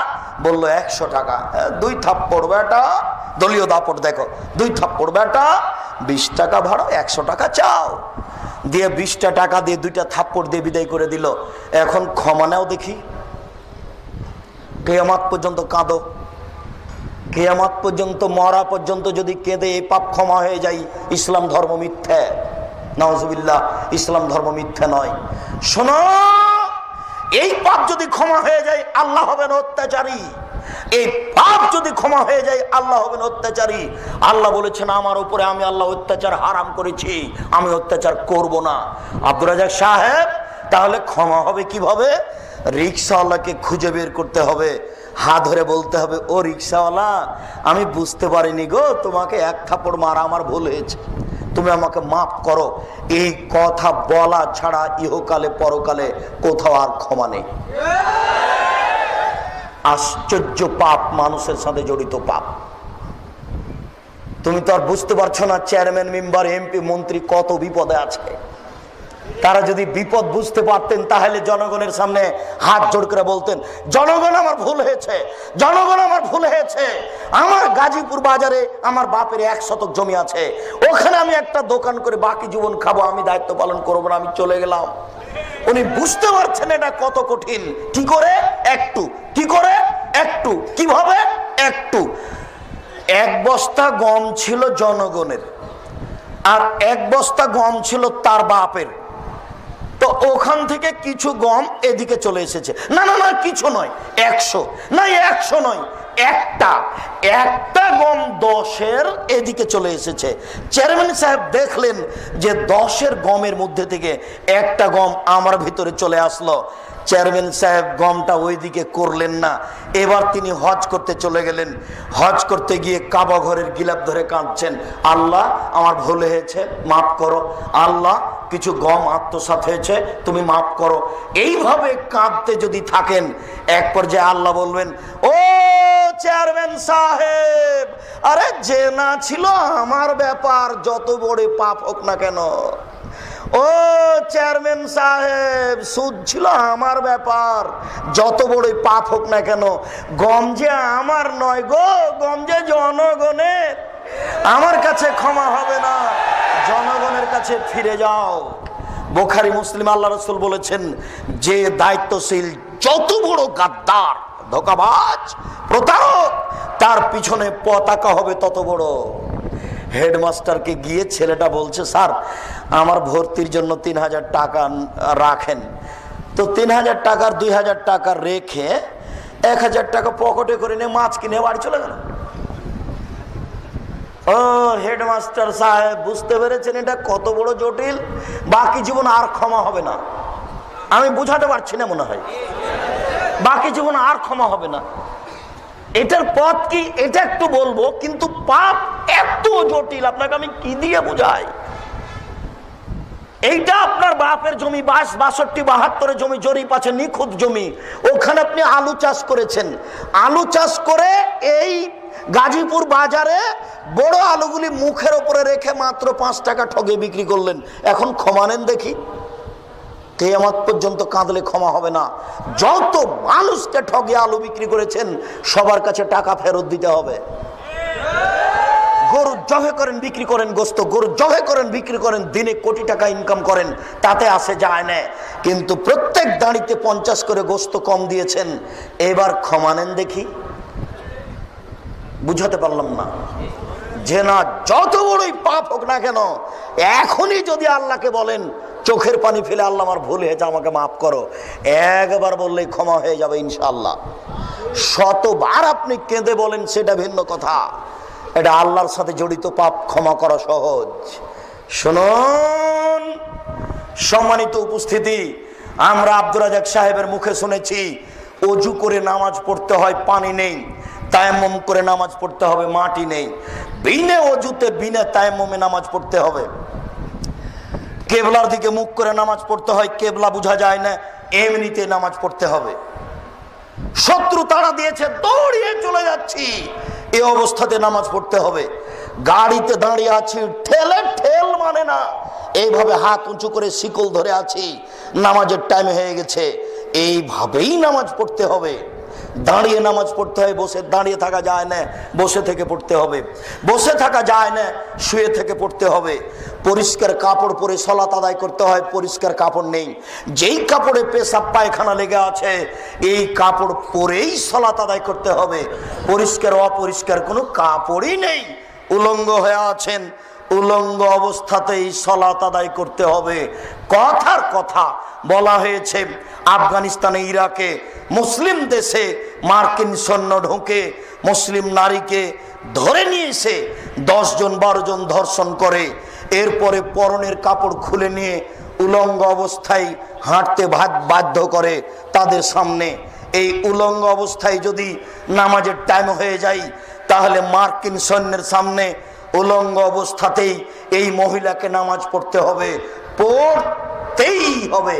বললো 100 টাকা। 2 থাপ্পড় বেটা, দলীয় দাপট দেখো, 2 থাপ্পড় বেটা, 20 টাকা ভাড়া, 100 টাকা চাও। দিয়ে 20টা টাকা দিয়ে 2টা থাপ্পড় দিয়ে বিদায় করে দিল। এখন ক্ষমা নাও দেখি, কিয়ামত পর্যন্ত কাঁদো, কিয়ামত পর্যন্ত, মরা পর্যন্ত যদি কেঁদে এই পাপ ক্ষমা হয়ে যায়, ইসলাম ধর্ম মিথ্যা। নাউজুবিল্লাহ, ইসলাম ধর্ম মিথ্যা নয়। শোনো, এই পাপ যদি ক্ষমা হয়ে যায় আল্লাহ হবেন অত্যাচারী। এই পাপ যদি ক্ষমা হয়ে যায় আল্লাহ হবেন অত্যাচারী। আল্লাহ বলেছেন আমার উপরে আমি আল্লাহ অত্যাচার হারাম করেছি, আমি অত্যাচার করব না। আব্দুর রাজ্জাক সাহেব, তাহলে ক্ষমা হবে কিভাবে? রিক্সাওয়ালাকে খুঁজে বের করতে হবে, হাত ধরে বলতে হবে, ও রিক্সাওয়ালা, আমি বুঝতে পারিনি গো, তোমাকে এক থাপ্পড় মারা আমার ভুল হয়েছে, তুমি আমাকে মাফ করো। এই কথা বলা ছাড়া ইহকালে পরকালে কোথাও আর ক্ষমা নেই। আশ্চর্য পাপ, মানুষের সাথে জড়িত পাপ। তুমি তো আর বুঝতে পারছো না চেয়ারম্যান, মেম্বার, এমপি, মন্ত্রী কত বিপদে আছে। তারা যদি বিপদ বুঝতে পারতেন তাহলে জনগণের সামনে হাত জোড় করে বলতেন, জনগণ আমার ভুল হয়েছে, জনগণ আমার ভুল হয়েছে। আমার গাজীপুর বাজারে আমার বাপের 1 শতক জমি আছে, ওখানে আমি একটা দোকান করে বাকি জীবন খাবো, আমি দায়িত্ব পালন করবো না, আমি চলে গেলাম। উনি বুঝতে পারছেন এটা কত কঠিন। কি করে? একটু। কি করে? একটু। কিভাবে? একটু। 1 বস্তা গম ছিল জনগণের, আর 1 বস্তা গম ছিল তার বাপের। তো ওখান থেকে কিছু গম এদিকে চলে এসেছে। না না না, কিছু নয়, 100 না, 100 নয়, একটা গম 10-এর এদিকে চলে এসেছে। চেয়ারম্যান সাহেব দেখলেন যে 10-এর গমের মধ্যে থেকে একটা গম আমার ভিতরে চলে আসলো। চেয়ারম্যান সাহেব গমটা ওইদিকে করলেন না, এবার তিনি হজ করতে চলে গেলেন। হজ করতে গিয়ে কাবা ঘরের গিলাপ ধরে কাঁদছেন, আল্লাহ আমার ভুল হয়েছে, মাফ করো। আল্লাহ কিছু গম আত্মসাৎ হয়েছে, তুমি মাফ করো। এইভাবে কাঁদতে যদি থাকেন, এক পর্যায়ে আল্লাহ বলবেন, ও চেয়ারম্যান সাহেব, আরে যে না ছিল আমার ব্যাপার, যত বড় পাপ হোক না কেন। ও চেয়ারম্যান সাহেব, সুদ ছিল আমার ব্যাপার, যত বড় পাপ হোক না কেন। গম যে আমার নয় গো, গম যে জনগণের, আমার কাছে ক্ষমা হবে না, জনগণের কাছে ফিরে যাও। বুখারী, মুসলিম, আল্লাহ রাসূল বলেছেন, যে দায়িত্বশীল যত বড় গাদ্দার, ধোঁকাবাজ, প্রতারক, তার পিছনে পতাকা হবে তত বড়। হেডমাস্টারকে গিয়ে ছেলেটা বলছে, স্যার আমার ভর্তির জন্য 3000 টাকা রাখেন। তো 3000 টাকার 2000 টাকা রেখে 1000 টাকা পকেটে করে নিয়ে মাছ কিনে বাড়ি চলে গেল। ও হেডমাস্টার সাহেব, বুঝতে পেরেছেন এটা কত বড় জটিল, বাকি জীবন আর ক্ষমা হবে না। আমি বুঝাতে পারছি না মনে হয়, বাকি জীবন আর ক্ষমা হবে না। এটার পথ কি এটা একটু বলবো, কিন্তু পাপ এত জটিল, আপনাকে আমি কি দিয়ে বুঝাই। এইটা আপনার বাপের জমি, 62-72 জমি জরিপ আছে, নিখুঁত জমি, ওখানে আপনি আলু চাষ করেছেন। আলু চাষ করে এই গাজীপুর বাজারে বড় আলুগুলি মুখের উপরে রেখে মাত্র 5 টাকা ঠগে বিক্রি করলেন। এখন ক্ষমা নেন দেখি। কিয়ামত পর্যন্ত কাঁদলে ক্ষমা হবে না। যত মানুষকে ঠগে আলু বিক্রি করেছেন সবার কাছে টাকা ফেরত দিতে হবে। গরু জবে করেন, বিক্রি করেন, গোস্ত গরু জবে করেন, বিক্রি করেন, দিনে কোটি টাকা ইনকাম করেন, তাতে আসে যায় না। কিন্তু প্রত্যেক দাঁড়িতে 50 করে গোস্ত কম দিয়েছেন, এবার ক্ষমা নেন দেখি। বুঝাতে পারলাম না যে না, যত বড়ই পাপ হোক না কেন, এখনই যদি আল্লাহকে বলেন, চোখের পানি ফেলে, আল্লাহ আমার ভুল হয়েছে, আমাকে মাফ করো, একবার বললেই ক্ষমা হয়ে যাবে ইনশাআল্লাহ। শতবার আপনি কেঁদে বলেন সেটা ভিন্ন কথা, এটা আল্লাহর সাথে জড়িত পাপ ক্ষমা করা সহজ। শুনুন সম্মানিত উপস্থিতি, আমরা আব্দুর রাজ্জাক সাহেবের মুখে শুনেছি অজু করে নামাজ পড়তে হয়, পানি নেই, তায়াম্মুম করে নামাজ পড়তে হবে, মাটি নেই। বিনা অজুতে বিনা তায়াম্মুমে নামাজ পড়তে হবে। কেবলার দিকে মুখ করে নামাজ পড়তে হয়, কেবলা বোঝা যায় না, এমনিতে নামাজ পড়তে হবে। শত্রু তাড়া দিয়েছে, দৌড়িয়ে চলে যাচ্ছি, এই অবস্থাতে নামাজ পড়তে হবে। গাড়িতে দাঁড়িয়ে আছি, ঠেলে ঠেল মানে না, এইভাবে হাত উঁচু করে শিকল ধরে আছি, নামাজের টাইম হয়ে গেছে, এইভাবেই নামাজ পড়তে হবে। দাঁড়িয়ে নামাজ পড়তে হয়, বসে দাঁড়িয়ে থাকা যায় না, বসে থেকে পড়তে হবে। বসে থাকা যায় না, শুয়ে থেকে পড়তে হবে। পরিষ্কার কাপড় পরে সালাত আদায় করতে হয়, পরিষ্কার কাপড় নেই। যেই কাপড়ে পেশাব পায়খানা লেগে আছে এই কাপড় পরেই সালাত আদায় করতে হবে। পরিষ্কার অপরিষ্কার কোনো কাপড়ই নেই, উলঙ্গ হয়ে আছেন, উলঙ্গ অবস্থাতেই সালাত আদায় করতে হবে। কথার কথা বলা হয়েছে আফগানিস্তানে, ইরাকে, মুসলিম দেশে মার্কিন সৈন্য ঢুকে মুসলিম নারীকে ধরে নিয়ে এসে 10 জন 12 জন ধর্ষণ করে, এরপরে পরনের কাপড় খুলে নিয়ে উলঙ্গ অবস্থায় হাঁটতে বাধ্য করে তাদের সামনে। এই উলঙ্গ অবস্থায় যদি নামাজের টাইম হয়ে যায় তাহলে মার্কিন সৈন্যের সামনে উলঙ্গ অবস্থাতেই এই মহিলাকে নামাজ পড়তে হবে, পড়তেই হবে।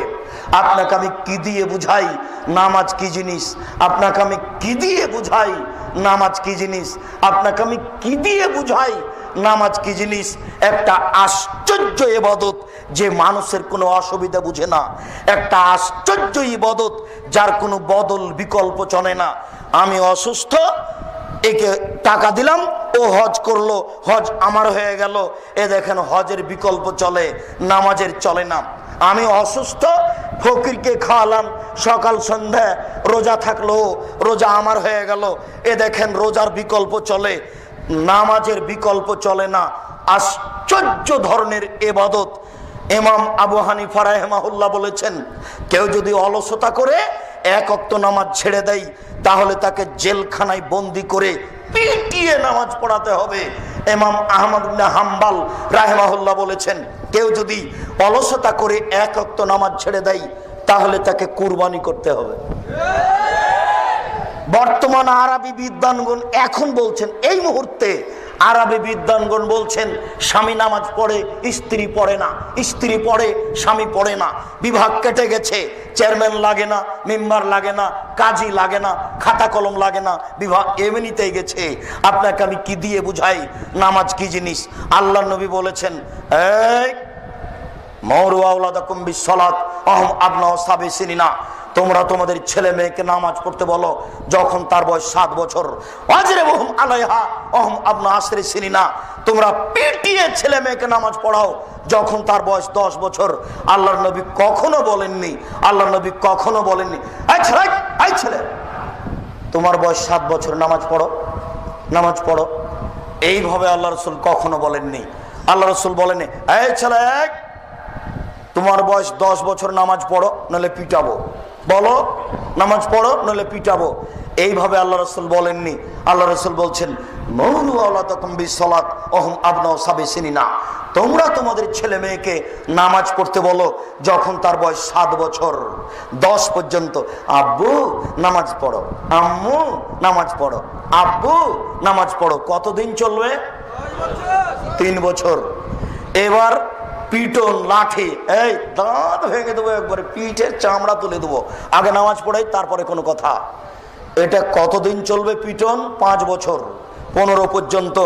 আপনাকে আমি কি দিয়ে বুঝাই নামাজ কি জিনিস? আপনাকে আমি কি দিয়ে বুঝাই নামাজ কি জিনিস? আপনাকে আমি কি দিয়ে বুঝাই নামাজ কি জিনিস? একটা আশ্চর্য ইবাদত যে মানুষের কোনো অসুবিধা বুঝে না, একটা আশ্চর্য ইবাদত যার কোনো বদল বিকল্প চলে না। আমি অসুস্থ, একে টাকা দিলাম, ও হজ করলো, হজ আমার হয়ে গেল। এ দেখেন হজের বিকল্প চলে, নামাজের চলে না। আমি অসুস্থ, ফকিরকে খাওয়ালাম, সকাল সন্ধ্যা রোজা থাকলো, রোজা আমার হয়ে গেল। এ দেখেন রোজার বিকল্প চলে, নামাজের বিকল্প চলে না। আশ্চর্য ধরনের ইবাদত। ইমাম আবু হানিফা রাহিমাহুল্লাহ বলেছেন, কেউ যদি অলসতা করে 1 ওয়াক্ত নামাজ ছেড়ে দেয় তাহলে তাকে জেলখানায় বন্দি করে পিটিয়ে নামাজ পড়াতে হবে। ইমাম আহমদ ইবনে হাম্বল রাহিমাহুল্লাহ বলেছেন, কেউ যদি অলসতা করে 1 ওয়াক্ত নামাজ ছেড়ে দেয় তাহলে তাকে কুরবানি করতে হবে। বর্তমান আরবি বিদ্বানগণ এখন বলছেন, এই মুহূর্তে আরবি বিদ্বানগণ বলছেন, স্বামী নামাজ পড়ে, স্ত্রী পড়ে না, স্ত্রী পড়ে, স্বামী পড়ে না। বিভাগ কেটে গেছে, চেয়ারম্যান লাগে না, মেম্বার লাগে না, কাজী লাগে না, খাতা কলম লাগে না, বিভাগ এমনিতেই গেছে। আপনাকে আমি কি দিয়ে বুঝাই নামাজ কি জিনিস? আল্লাহ নবী বলেছেন, এই মরু আওলাদাকুম বিসসালাত আহম আবনাউ সাবি সিনিনা, তোমরা তোমাদের ছেলে মেয়েকে নামাজ পড়তে বলো যখন তার বয়স 7 বছর। ওয়াজরিবুহুম আলাইহা ওয়াহুম আবনা আশরি সিনিনা, তোমরা পিটিয়ে ছেলে মেয়েকে নামাজ পড়াও যখন তার বয়স 10 বছর। আল্লাহর নবী কখনো বলেননি, আল্লাহর নবী কখনো বলেননি, এই ছেলে তোমার বয়স 7 বছর, নামাজ পড়ো, নামাজ পড়ো। এইভাবে আল্লাহ রাসূল কখনো বলেননি। আল্লাহ রাসূল বলেননি, এই ছেলে তোমার বয়স 10 বছর, নামাজ পড়ো নইলে পিটাবো, বলো নামাজ পড়ো নইলে পিটাবো। এইভাবে আল্লাহ রাসূল বলেননি। আল্লাহ রাসূল বলছেন, মুরু আওলাদাকুম বিসসালাত ওয়াহুম আবনাউ সাবি সিনিনা, তোমরা তোমাদের ছেলে মেয়েকে নামাজ পড়তে বলো যখন তার বয়স 7 বছর 10 পর্যন্ত। আব্বু নামাজ পড়ো, আম্মু নামাজ পড়ো, আব্বু নামাজ পড়ো। কতদিন চলবে? 3 বছর। এবার পিটন, লাঠি, এই দাঁত ভেঙে দেবো, একবারে পিঠের চামড়া তুলে দেবো, আগে নামাজ পড়াই তারপরে কোনো কথা। এটা কতদিন চলবে পিটন? 5 বছর, 15 পর্যন্ত।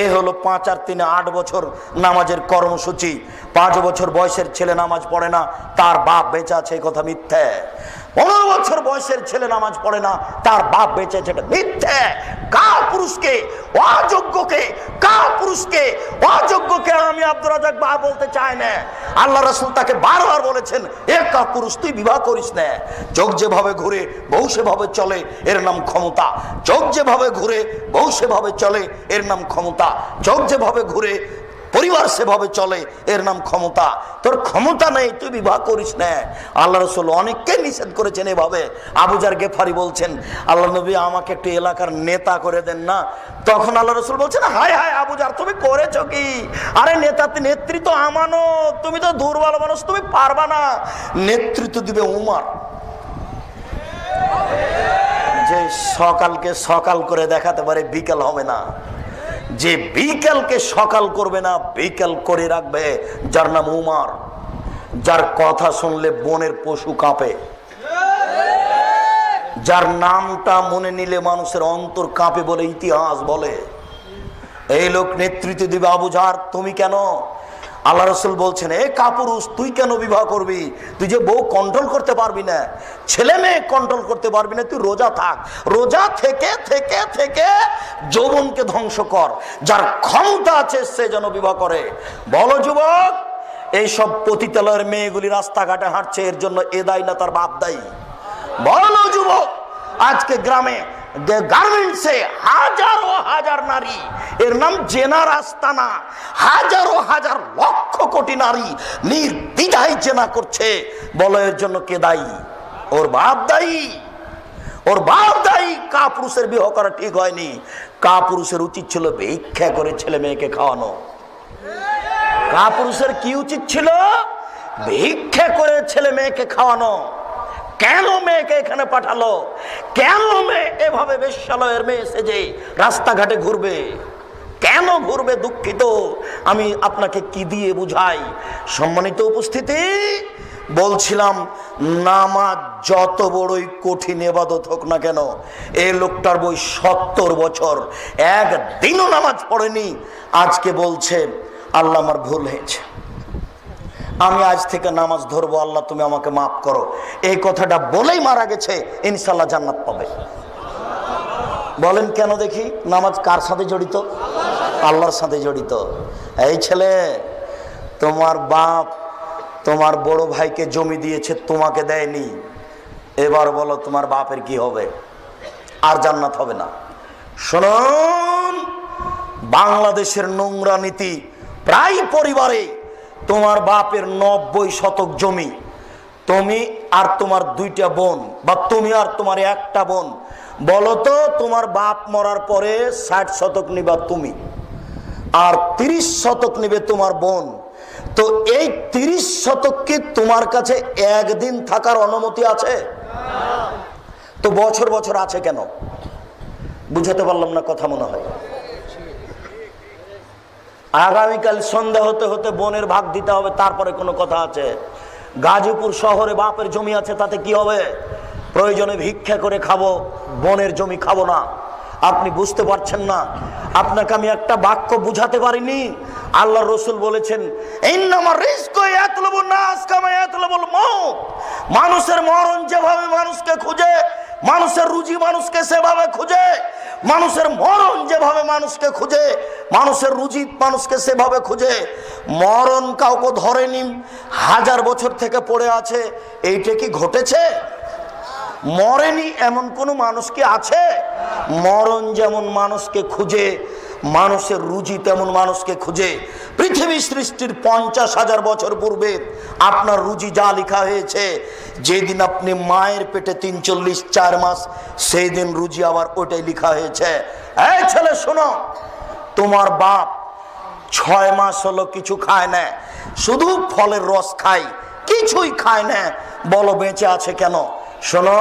এ হলো 5 আর 3 8 বছর নামাজের কর্মসূচি। 5 বছর বয়সের ছেলে নামাজ পড়ে না, তার বাপ বেঁচে আছে, কথা মিথ্যে। 15 বছর বয়সের ছেলে নামাজ পড়ে না, তার বাপ বেঁচে আছে, এটা মিথ্যে। কার পুরুষকে, অযোগ্যকে, কার পুরুষকে, অযোগ্যকে আমি আব্দুর রাজ্জাক বা বলতে চাই না। আল্লাহ রাসূল তাকে বারবার বলেছেন, একা পুরুষ তুই বিবাহ করিস না। চোখ যেভাবে ঘুরে বউ সেভাবে চলে, এর নাম ক্ষমতা। চোখ যেভাবে ঘুরে বউ সেভাবে চলে, এর নাম ক্ষমতা। চোখ যেভাবে ঘুরে পরিবার সেভাবে চলে, এর নাম ক্ষমতা। তোর ক্ষমতা নেই, তুই বিবাহ করিস না। আল্লাহ রাসূল অনেককে নিষেধ করেছেন এভাবে। আবু যার গেফারি বলছেন, আল্লাহ নবী আমাকে একটু এলাকার নেতা করে দেন না। তখন আল্লাহ রাসূল বলছেন, হায় হায় আবু যার, তুমি করেছো কি? আরে নেতৃত্ব আমানত, তুমি তো দুর্বল মানুষ, তুমি পারবা না। নেতৃত্ব দিবে উমর, যে সকালকে সকাল করে দেখাতে পারে, বিকেল হবে না। যে বিকেলকে সকাল করবে না, বিকেল করে রাখবে, যার নাম উমর, যার কথা শুনলে বনের পশু কাঁপে, যার নামটা মনে নিলে মানুষের অন্তর কাঁপে বলে ইতিহাস বলে। এই লোক নেতৃত্ব দিবে। আবু জার, তুমি কেন? আল্লাহ রসুল বলছেন, এ কাপুরুষ, তুই কেন বিবাহ করবি? তুই যে বউ কন্ট্রোল করতে পারবি না, ছেলে মেয়ে কন্ট্রোল করতে পারবি না, তুই রোজা থাক। রোজা থেকে থেকে থেকে যৌবনকে ধ্বংস কর। যার ক্ষমতা আছে সে যেন বিবাহ করে। বলো যুবক, এইসব পতিতালয়ের মেয়েগুলি রাস্তাঘাটে হাঁটছে, এর জন্য এ দায়ী না তার বাপ দায়ী? বলো যুবক, আজকে গ্রামে গার্মেন্টসে হাজারো হাজার নারী, এর নাম জেনার আস্তানা, হাজারো হাজার লক্ষ কোটি নারী নির্দ্বিধায় জেনা করছে। বলো এর জন্য কে দায়ী? ওর বাপ দায়ী, ওর বাপ দায়ী। কাপুরুষের বিবাহ করা ঠিক হয়নি। কাপুরুষের উচিত ছিল ভিক্ষা করে ছেলে মেয়েকে খাওয়ানো। কাপুরুষের কি উচিত ছিল? ভিক্ষা করে ছেলে মেয়েকে খাওয়ানো। কেন মেয়েকে এখানে পাঠালো? কেন মেয়ে এভাবে বেশ্যালয়ের মেয়ে সেজে রাস্তাঘাটে ঘুরবে? কেন ঘুরবে? দুঃখিত, আমি আপনাকে কি দিয়ে বুঝাই? সম্মানিত উপস্থিতি, বলছিলাম নামাজ যত বড়ই কঠিন ইবাদত হোক না কেন, এই লোকটার বই 70 বছর একদিনও নামাজ পড়েনি। আজকে বলছে আল্লাহ আমার ভুল হয়েছে, আমি আজ থেকে নামাজ ধরবো, আল্লাহ তুমি আমাকে মাফ করো। এই কথাটা বলেই মারা গেছে। ইনশাল্লাহ জান্নাত পাবে। বলেন কেন দেখি? নামাজ কার সাথে জড়িত? আল্লাহর সাথে জড়িত। এই ছেলে, তোমার বাপ তোমার বড় ভাইকে জমি দিয়েছে, তোমাকে দেয়নি। এবার বলো তোমার বাপের কি হবে? আর জান্নাত হবে না। শুনুন, বাংলাদেশের নোংরা নীতি, প্রায় পরিবারে তোমার বাপের 90 শতক জমি, তুমি আর তোমার 2টা বোন, বা তুমি আর তোমার 1টা বোন, বলো তো তোমার বাপ মরার পরে 60 শতক নিবা তুমি, আর 30 শতক নিবে তোমার বোন। তো এই 30 শতক কি তোমার কাছে একদিন থাকার অনুমতি আছে? তো বছর বছর আছে কেন? বুঝাতে পারলাম না কথা মনে হয়। আগামীকাল সন্ধ্যা হতে হতে বোনের ভাগ দিতে হবে, তারপরে কোনো কথা আছে? গাজীপুর শহরে বাপের জমি আছে, তাতে কি হবে? প্রয়োজনে ভিক্ষা করে খাবো, বোনের জমি খাবো না। আপনি বুঝতে পারছেন না। আপনাকে আমি একটা বাক্য বুঝাতে পারিনি। আল্লাহ রসুল বলেছেন, মানুষের মরণ যেভাবে মানুষকে খুঁজে, মানুষের রুজি মানুষকে সেভাবে খুঁজে। মানুষের মরণ যেভাবে মানুষকে খুঁজে, মানুষের রুজি মানুষকে সেভাবে খুঁজে। মরণ কাউকে ধরেনি, 1000 বছর থেকে পড়ে আছে। এইটা কি ঘটেছে? মরেনি এমন কোন মানুষ কি আছে? মরণ যেমন মানুষকে খুঁজে, মানুষের রুজি তেমন মানুষকে খুঁজে। পৃথিবী সৃষ্টির 50,000 বছর পূর্বে আপনার রুজি যা লেখা হয়েছে, যেদিন আপনি মায়ের পেটে 43-4 মাস, সেই দিন রুজি আবার ওইটাই লেখা হয়েছে। এই ছেলে শোনো, তোমার বাপ 6 মাস হলো কিছু খায় না, শুধু ফলের রস খায়, কিছুই খায় না। বলো বেঁচে আছে কেন? শোনো,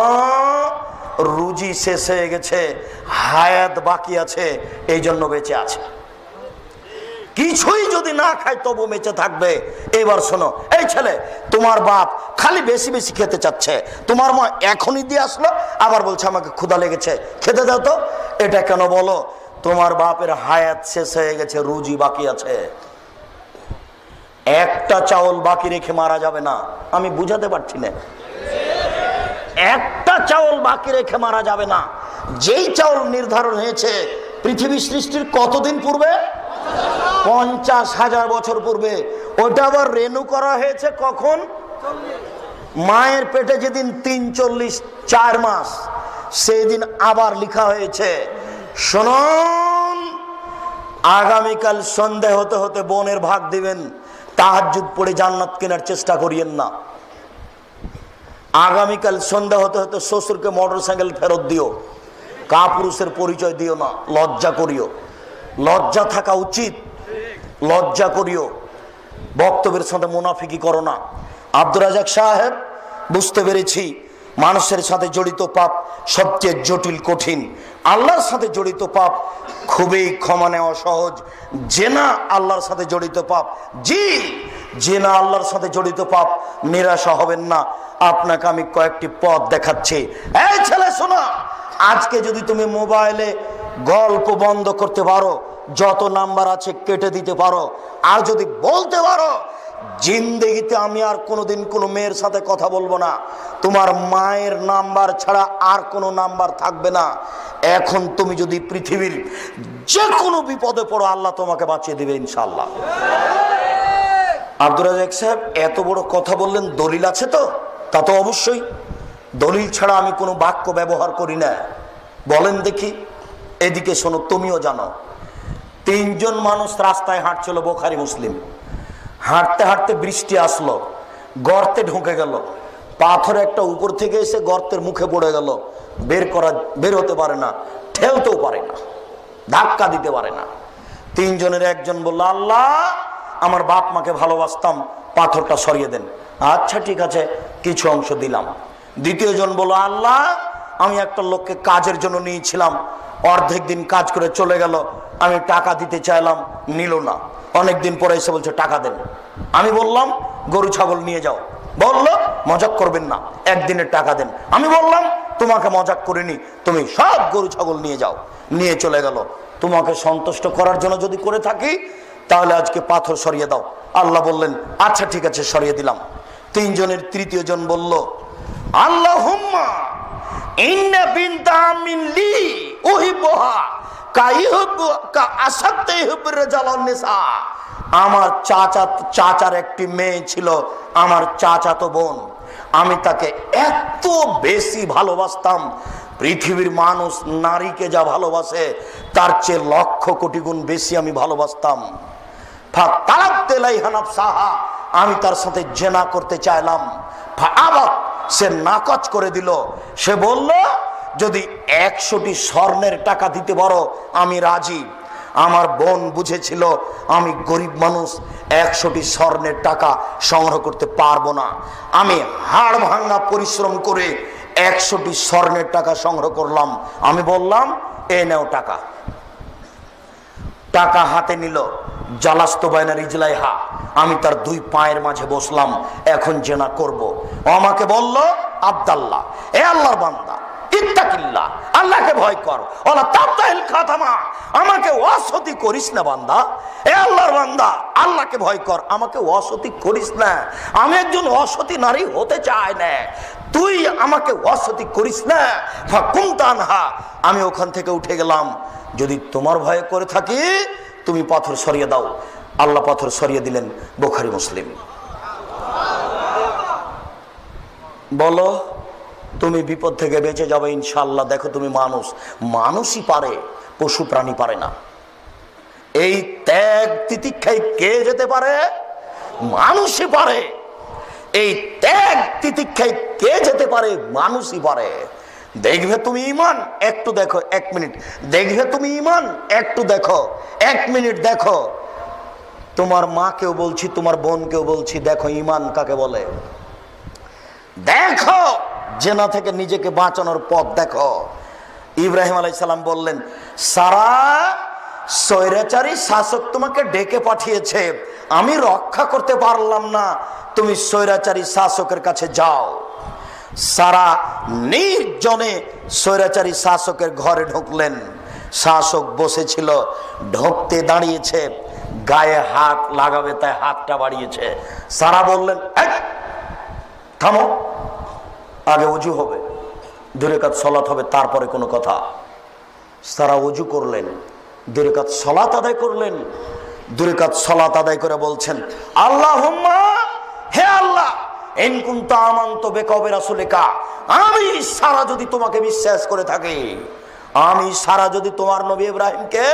রুজি শেষ হয়ে গেছে, হায়াত বাকি আছে, এই জন্য বেঁচে আছে। কিছুই যদি না খায় তবু বেঁচে থাকবে। এবার শোনো, এই ছেলে, তোমার বাপ খালি বেশি বেশি খেতে চাচ্ছে, তোমার মা এখনই দিয়ে আসলো, আবার বলছে আমাকে ক্ষুধা লেগেছে, খেতে দাও তো। এটা কেন বলো? তোমার বাপের হায়াত শেষ হয়ে গেছে, রুজি বাকি আছে। একটা চাউল বাকি রেখে মারা যাবে না। আমি বুঝাতে পারছি না। একটা চাউল বাকি রেখে মারা যাবে না। যেই চাউল নির্ধারণ হয়েছে পৃথিবী সৃষ্টির কতদিন পূর্বে? 50,000 বছর পূর্বে। ওটা আবার রেনু করা হয়েছে কখন? মায়ের পেটে যেদিন 43-4 মাস, সেই দিন আবার লেখা হয়েছে। শুনুন, আগামীকাল সন্ধ্যা হতে হতে বোনের ভাগ দিবেন। তাহাজ্জুদ পড়ে জান্নাত কেনার চেষ্টা করিয়েন না। আগামীকাল সন্ধ্যা হতে হতে শ্বশুরকে মোটরসাইকেল ফেরত দিও। কাপুরুষের পরিচয় দিও না, লজ্জা করিও। লজ্জা থাকা উচিত, লজ্জা করিও। বক্তব্যের সাথে মুনাফিকি করো না। আব্দুর রাজাক সাহেব, বুঝতে পেরেছি মানুষের সাথে জড়িত পাপ সবচেয়ে জটিল, কঠিন। আল্লাহর সাথে জড়িত পাপ খুবই ক্ষমা নেওয়া সহজ। জেনা আল্লাহর সাথে জড়িত পাপ। জি, জেনা আল্লাহর সাথে জড়িত পাপ। নিরাশা হবেন না, আপনাকে আমি কয়েকটি পথ দেখাচ্ছি। এই ছেলে শোনো, আজকে যদি তুমি মোবাইলে গল্প বন্ধ করতে পারো, যত নাম্বার আছে কেটে দিতে পারো। আর যদি বলতে পারো জিন্দেগিতে আমি আর কোনোদিন কোনো মেয়ের সাথে কথা বলবো না, তোমার মায়ের নাম্বার ছাড়া আর কোনো নাম্বার থাকবে না। এখন তুমি যদি পৃথিবীর যে কোনো বিপদে পড়ো আল্লাহ তোমাকে বাঁচিয়ে দিবে ইনশাআল্লাহ। আব্দুর রাজ্জাক সাহেব এত বড় কথা বললেন, দলিল আছে তো? তা তো অবশ্যই, দলিল ছাড়া আমি কোনো বাক্য ব্যবহার করি না। বলেন দেখি, এদিকে শোনো, তুমিও জানো। তিনজন মানুষ রাস্তায় হাঁটছিল, বুখারী মুসলিম। হাঁটতে হাঁটতে বৃষ্টি আসলো, গর্তে ঢুকে গেল, পাথর একটা উপর থেকে এসে গর্তের মুখে পড়ে গেল, বের হতে পারে না, ঠেলতেও পারে না, ধাক্কা দিতে পারে না। তিনজনের একজন বলল, আল্লাহ আমার বাপ মাকে ভালোবাসতাম, পাথরটা সরিয়ে দেন। আচ্ছা ঠিক আছে, কিছু অংশ দিলাম। দ্বিতীয় জন বলল, আল্লাহ আমি একটা লোককে কাজের জন্য নিয়েছিলাম, অর্ধেক দিন কাজ করে চলে গেল, আমি টাকা দিতে চাইলাম, নিল না, অনেকদিন পরে এসে বলছে টাকা দেন। আমি বললাম গরু ছাগল নিয়ে যাও, বলল মজাক করবেন না, একদিনের টাকা দেন। আমি বললাম তোমাকে মজাক করিনি, তুমি সব গরু ছাগল নিয়ে যাও, নিয়ে চলে গেল। তোমাকে সন্তুষ্ট করার জন্য যদি করে থাকি তাহলে আজকে পাথর সরিয়ে দাও। আল্লাহ বললেন আচ্ছা ঠিক আছে, সরিয়ে দিলাম। তিনজনের তৃতীয় জন বলল, আল্লাহুম্মা ইন্না বিনতা মিন লি উহিব্বুহা কাইহুব্বু কা আসাদতে হুব্বুর রাজালান নিসা। আমার চাচার একটি মেয়ে ছিল, আমার চাচাতো বোন, আমি তাকে এত বেশি ভালোবাসতাম, পৃথিবীর মানুষ নারীকে যা ভালোবাসে তার চেয়ে লক্ষ কোটি গুণ বেশি আমি ভালোবাসতাম। আমি তার সাথে জেনা করতে চাইলাম, সে নাকচ করে দিল। সে বলল যদি 100টি স্বর্ণের টাকা দিতে পারো আমি রাজি। আমার বোন বুঝেছিল আমি গরিব মানুষ, 100টি স্বর্ণের টাকা সংগ্রহ করতে পারবো না। আমি হাড় ভাঙা পরিশ্রম করে 100টি স্বর্ণের টাকা সংগ্রহ করলাম। আমি বললাম এ নাও টাকা। টাকা হাতে নিল, জালাস্ত বাইনা রিজলাইহা, আমি তার দুই পায়ের মাঝে বসলাম, এখন জেনা করব। আমাকে বলল আব্দাল্লাহ, এ আল্লাহর বান্দা, ইত্তাকিল্লাহ, আল্লাহকে ভয় কর, ওলা তাবতাহিল খাতামা, আমাকে অসতি করিস না বান্দা। এ আল্লাহর বান্দা, আল্লাহকে ভয় কর, আমাকে অসতি করিস না। আমি একজন অসতি নারী হতে চাই না, তুই আমাকে অসতি করিস না। ফাকুমতানহা, আমি ওখান থেকে উঠে গেলাম। যদি তোমার ভয়ে করে থাকি তুমি পাথর সরিয়ে দাও। আল্লাহ পাথর সরিয়ে দিলেন। বুখারী মুসলিম। বলো তুমি বিপদ থেকে বেঁচে যাবে ইনশাআল্লাহ। দেখো তুমি মানুষই পারে, পশু প্রাণী পারে না। এই ত্যাগ তিতিক্ষায় কে যেতে পারে? মানুষই পারে। এই ত্যাগ তিতিক্ষায় কে যেতে পারে? মানুষই পারে। দেখবে তুমি ইমান, একটু দেখো, 1 মিনিট দেখবে তুমি ইমান, একটু দেখো, 1 মিনিট দেখো। তোমার মাকেও বলছি, তোমার বোনকেও বলছি, দেখো ইমান কাকে বলে। দেখো জেনা থেকে নিজেকে বাঁচানোর পথ দেখো। ইব্রাহিম আলাইহিস সালাম বললেন, সারা স্বৈরাচারী শাসক তোমাকে ডেকে পাঠিয়েছে, আমি রক্ষা করতে পারলাম না, তুমি স্বৈরাচারী শাসকের কাছে যাও। সারা নির্জনে স্বৈরাচারী শাসকের ঘরে ঢুকলেন। শাসক বসেছিল, ঢুকতে দাঁড়িয়েছে, গায়ে হাত লাগাবে তাই হাতটা বাড়িয়েছে। সারা বললেন, থামো, আগে ওযু হবে, 2 রাকাত সালাত হবে, তারপরে কোনো কথা। সারা ওযু করলেন, 2 রাকাত সালাত আদায় করলেন। 2 রাকাত সালাত আদায় করে বলছেন, আল্লাহুম্মা, হে আল্লাহ, ইন কুনতা আমানতু বিকা ওয়া রাসূলিকা, আমি সারা যদি তোমাকে বিশ্বাস করে থাকি, আমি সারা যদি তোমার নবী ইব্রাহিমকে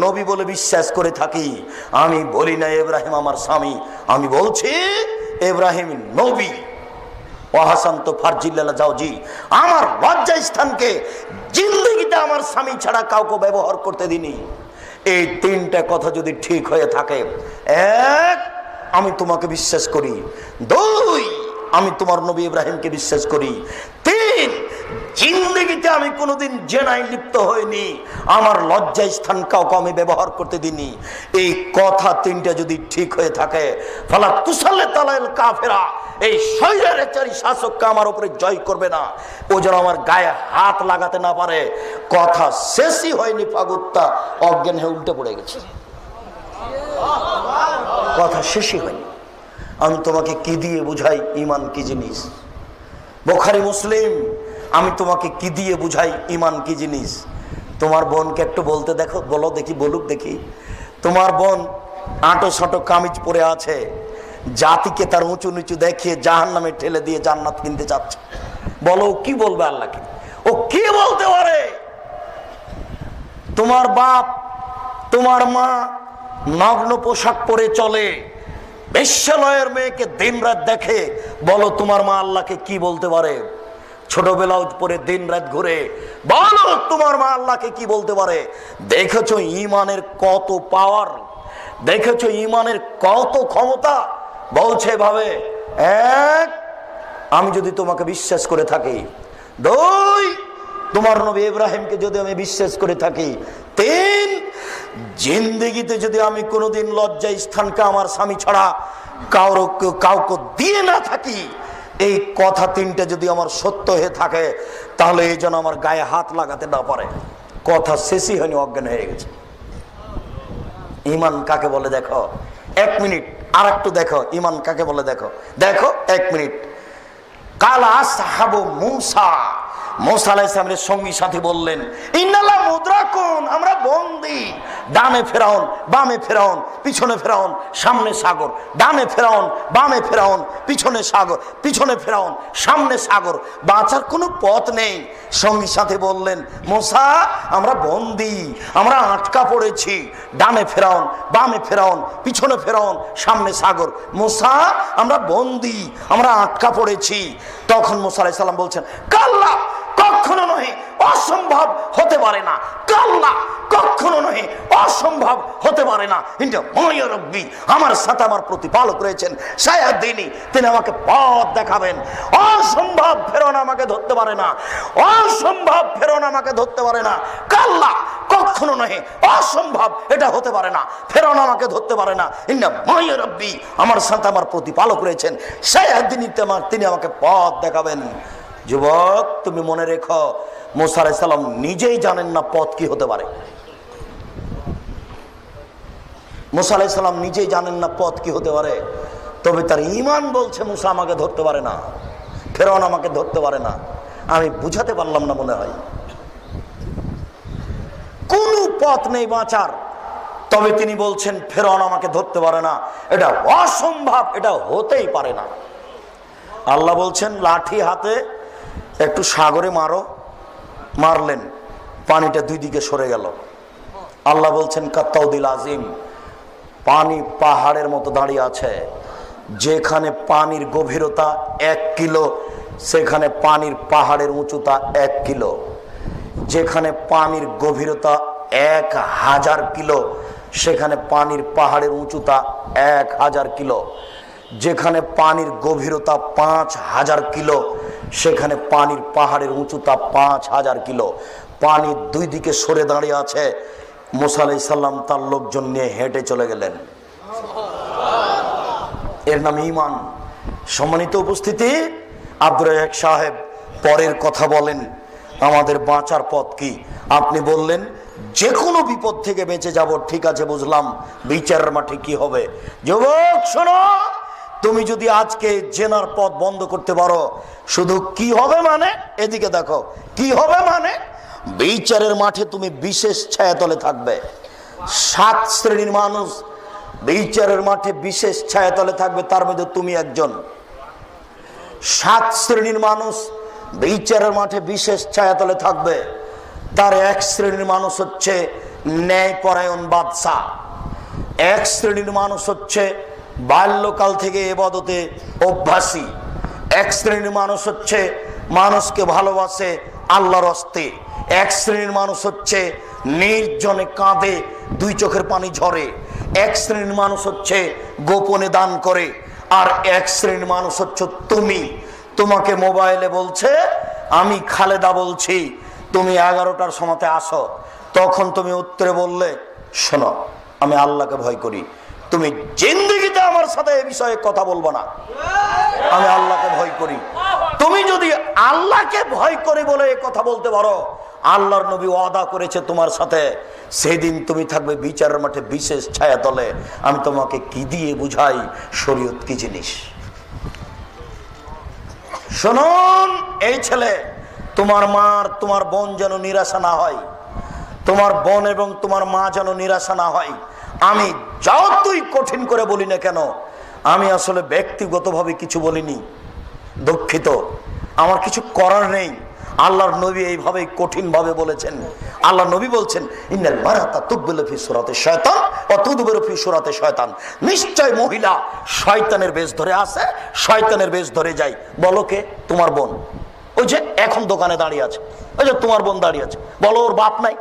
নবী বলে বিশ্বাস করে থাকি, আমি বলি না ইব্রাহিম আমার স্বামী, আমি বলছি ইব্রাহিম নবী। ওয়াহাসানতু ফারজিল্লাহ জাওজি, আমার লজ্জা স্থানকে জিন্দেগিতে আমার স্বামী ছাড়া কাউকে ব্যবহার করতে দিনি। এই 3টা কথা যদি ঠিক হয়ে থাকে, 1 আমি তোমাকে বিশ্বাস করি, 2 আমি তোমার নবী ইব্রাহিমকে বিশ্বাস করি, 3 জিন্দেগিতে আমি কোনোদিন জেনায় লিপ্ত হইনি, আমার লজ্জা স্থান কাউকে আমি ব্যবহার করতে দিনি। এই কথা 3টা যদি ঠিক হয়ে থাকে, ফালা তুসাল্লি তালাল কাফেরা, এই স্বৈরাচারী শাসককে আমার উপরে জয় করবে না, ও যেন আমার গায়ে হাত লাগাতে না পারে। কথা শেষই হয়নি, ফাগুত্তা অজ্ঞান হয়ে উল্টে পড়ে গেছে। কথা শেষই হয়নি। আমি তোমাকে কি দিয়ে বুঝাই ইমান কি জিনিস? বুখারী মুসলিম, আমি তোমাকে কি দিয়ে বুঝাই ইমান কি জিনিস? তোমার বোনকে একটু বলতে দেখো, বলো দেখি, বলুক দেখি। তোমার বোন আঁটো সাঁটো কামিজ পরে আছে, জাতিকে তার উঁচু নিচু দেখিয়ে জাহান্নামে ঠেলে দিয়ে জান্নাত কিনতে চাচ্ছে। বলো কি বলবে আল্লাহকে? ও কি বলতে পারে? তোমার বাপ তোমার মা নগ্ন পোশাক পরে চলে, বেশ্যালয়ের মেয়েকে দিন রাত দেখে, বলো তোমার মা আল্লাহকে কি বলতে পারে? ছোট ব্লাউজ পরে দিন রাত ঘুরে, বলো তোমার মা আল্লাহকে কি বলতে পারে? দেখেছো ইমানের কত পাওয়ার, দেখেছো ইমানের কত ক্ষমতা। বলছে ভাবে, এক, আমি যদি তোমাকে বিশ্বাস করে থাকি, দুই, তোমার নবী ইব্রাহিমকে যদি আমি বিশ্বাস করে থাকি, তিন, জিন্দেগিতে যদি আমি কোনোদিন লজ্জা স্থানকে আমার স্বামী ছাড়া কাউকে দিয়ে না থাকি, এই কথা তিনটে যদি আমার সত্য হয়ে থাকে, তাহলে এই জন্য আমার গায়ে হাত লাগাতে না পারে। কথা শেষই হয়নি, অজ্ঞান হয়ে গেছে। ইমান কাকে বলে দেখো, এক মিনিট আর একটু দেখো, ইমান কাকে বলে দেখো, দেখো এক মিনিট। কালা আসহাবু মূসা, মূসা আলাইহিস সালামের সঙ্গী সাথী বললেন, ইন্নাল্লাহ মুদরাকুন, আমরা বন্দী। ডানে ফেরাউন, বামে ফেরাউন, পিছনে ফেরাউন, সামনে সাগর। ডানে ফেরাউন, বামে ফেরাউন, পিছনে সাগর, পিছনে ফেরাউন, সামনে সাগর। বাঁচার কোনো পথ নেই। সঙ্গী সাথী বললেন, মূসা আমরা বন্দী, আমরা আটকা পড়েছি। ডানে ফেরাউন, বামে ফেরাউন, পিছনে ফেরাউন, সামনে সাগর। মূসা আমরা বন্দী, আমরা আটকা পড়েছি। তখন মূসা আলাইহিস সালাম বলছেন, কাল্লা, কখনো নহে, অসম্ভব হতে পারে না। কাল্লা, কখনো নহে, অসম্ভব হতে পারে না। কিন্তু মায়া রব্বি, আমার সাথে আমার প্রতিপালক রয়েছেন, সায়াদিনী, তিনি আমাকে পথ দেখাবেন। অসম্ভব ফেরাউন আমাকে ধরতে পারে না, অসম্ভব ফেরাউন আমাকে ধরতে পারে না। কাল্লা, কখনো নহে, অসম্ভব, এটা হতে পারে না, ফেরাউন আমাকে ধরতে পারে না। ইন্না মায়া রব্বি, আমার সাথে আমার প্রতিপালক রয়েছেন, সায়াদিনী, তিনি আমাকে পথ দেখাবেন। যুবক, তুমি মনে রেখো, মূসা আলাইহিস সালাম নিজেই জানেন না পথ কি হতে পারে। মূসা আলাইহিস সালাম নিজেই জানেন না পথ কি হতে পারে, তবে তার ঈমান বলছে মূসা আমাকে ধরতে পারে না, ফেরাউন আমাকে ধরতে পারে না। আমি বুঝাতে পারলাম না মনে হয়, কোন পথ নেই বাঁচার, তবে তিনি বলছেন ফেরাউন আমাকে ধরতে পারে না, এটা অসম্ভব, এটা হতেই পারে না। আল্লাহ বলছেন লাঠি হাতে একটু সাগরে মারো, মারলেন, পানিটা দুই দিকে সরে গেল। আল্লাহ বলছেন কাত্তাউদিল আজিম, পানি পাহাড়ের মতো দাঁড়িয়ে আছে। যেখানে পানির গভীরতা 1 কিলো, সেখানে পানির পাহাড়ের উঁচুতা 1 কিলো। যেখানে পানির গভীরতা 1000 কিলো, সেখানে পানির পাহাড়ের উঁচুতা 1000 কিলো। যেখানে পানির গভীরতা 5000 কিলো, সেখানে পানির পাহাড়ের উঁচুতা 5000 কিলো। পানি দুই দিকে সরে দাঁড়িয়ে আছে। মূসা আলাইহিস সালাম তার লোকজন নিয়ে হেঁটে চলে গেলেন। এর নাম ঈমান। সম্মানিত উপস্থিতি, আব্দুর রাজ্জাক সাহেব পরের কথা বলেন, আমাদের বাঁচার পথ কি? আপনি বললেন যে কোনো বিপদ থেকে বেঁচে যাব, ঠিক আছে বুঝলাম, বিচারের মাঠে কি হবে? যুবক শোনো, তুমি যদি আজকে জেনার পথ বন্ধ করতে পারো, শুধু কি হবে মানে, এদিকে দেখো, কি হবে মানে, বিচারের মাঠে তুমি বিশেষ ছায়াতলে থাকবে। 7 শ্রেণীর মানুষ বিচারের মাঠে বিশেষ ছায়াতলে থাকবে, তার মধ্যে তুমি একজন। 7 শ্রেণীর মানুষ বিচারের মাঠে বিশেষ ছায়াতলে থাকবে। তার 1 শ্রেণীর মানুষ হচ্ছে ন্যায়পরায়ণ বাদশা। 1 শ্রেণীর মানুষ হচ্ছে বাল্যকাল থেকে ইবাদতে অভ্যাসী। 1 শ্রেণীর মানুষ হচ্ছে মানুষকে ভালোবাসে আল্লাহর হস্তে। 1 শ্রেণীর মানুষ হচ্ছে নির্জনে কাঁদে, 2 চোখের পানি ঝরে। 1 শ্রেণীর মানুষ হচ্ছে গোপনে দান করে। আর 1 শ্রেণীর মানুষ হচ্ছে তুমি। তোমাকে মোবাইলে বলছে, আমি খালেদা বলছি, তুমি 11টার সময়তে আসো। তখন তুমি উত্তরে বললে, শোনো আমি আল্লাহকে ভয় করি, তুমি জিন্দেগিতে আমার সাথে এই বিষয়ে কথা বলবো না। আমি আল্লাহকে ভয় করি। তুমি যদি আল্লাহকে ভয় করে বলে এই কথা বলতে পারো, আল্লাহর নবী ওয়াদা করেছে তোমার সাথে, সেদিন তুমি থাকবে বিচারের মাঠে বিশেষ ছায়াতলে। আমি তোমাকে কি দিয়ে বুঝাই শরীয়ত কি জিনিস। শুনুন, এই ছেলে, তোমার মার তোমার বোন যেন নিরাশা না হয়, তোমার বোন এবং তোমার মা যেন নিরাশা না হয়। আমি যতই কঠিন করে বলি না কেন, আমি আসলে ব্যক্তিগতভাবে কিছু বলিনি, দুঃখিত, আমার কিছু করার নেই। আল্লাহর নবী এইভাবে কঠিন ভাবে বলেছেন। আল্লাহ নবী বলছেন, ইন্নাল মারাতা তুকবিলু ফি সূরাতি শায়তান ওয়া তুদবিরু ফি সূরাতি শায়তান। নিশ্চয় মহিলা শয়তানের বেশ ধরে আসে, শয়তানের বেশ ধরে যায়। বলো কে? তোমার বোন। ওই যে এখন দোকানে দাঁড়িয়ে আছে, ওই যে তোমার বোন দাঁড়িয়ে আছে। বলো ওর বাপ নাই,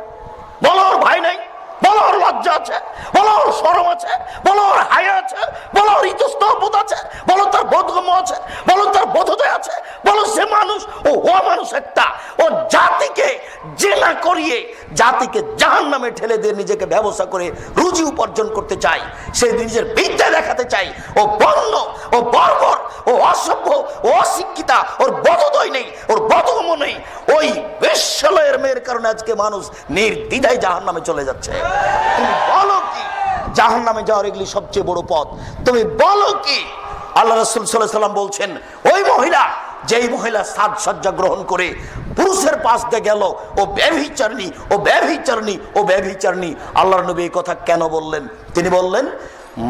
বলো ওর ভাই নাই, বলো ওর লজ্জা আছে, বলো ওর শরম আছে, বলো ওর হায়া আছে, বলো ওর ইতস্তবোধ আছে, বলো তার বোধগম্য আছে, বলো তার বোধোদয় আছে, বলো সে মানুষ, ও মানুষ একটা। ও জাতিকে জেনা করিয়ে, জাতিকে জাহান্নামে ঠেলে দিয়ে নিজেকে ব্যবসা করে রুজি উপার্জন করতে চাই, সে নিজের বিদ্যা দেখাতে চাই। ও বন্য, ও বর্বর, ও অসভ্য, ও অশিক্ষিতা, ওর বোধোদয় নেই, ওর বোধগম্য নেই। ওই বেশ্যালয়ের মেয়ের কারণে আজকে মানুষ নির্দ্বিধায় জাহান্নামে চলে যাচ্ছে। তুমি বলো কি জাহান্নামে যাওয়ার এগুলি সবচেয়ে বড় পথ? তুমি বলো কি? আল্লাহ রাসূল সাল্লাল্লাহু আলাইহি ওয়াসাল্লাম বলছেন, ওই মহিলা, যেই মহিলা সাজসজ্জা গ্রহণ করে পুরুষের পাশ দিয়ে গেল, ও ব্যভিচারিণী, ও ব্যভিচারিণী, ও ব্যভিচারিণী। আল্লাহর নবী এই কথা কেন বললেন? তিনি বললেন,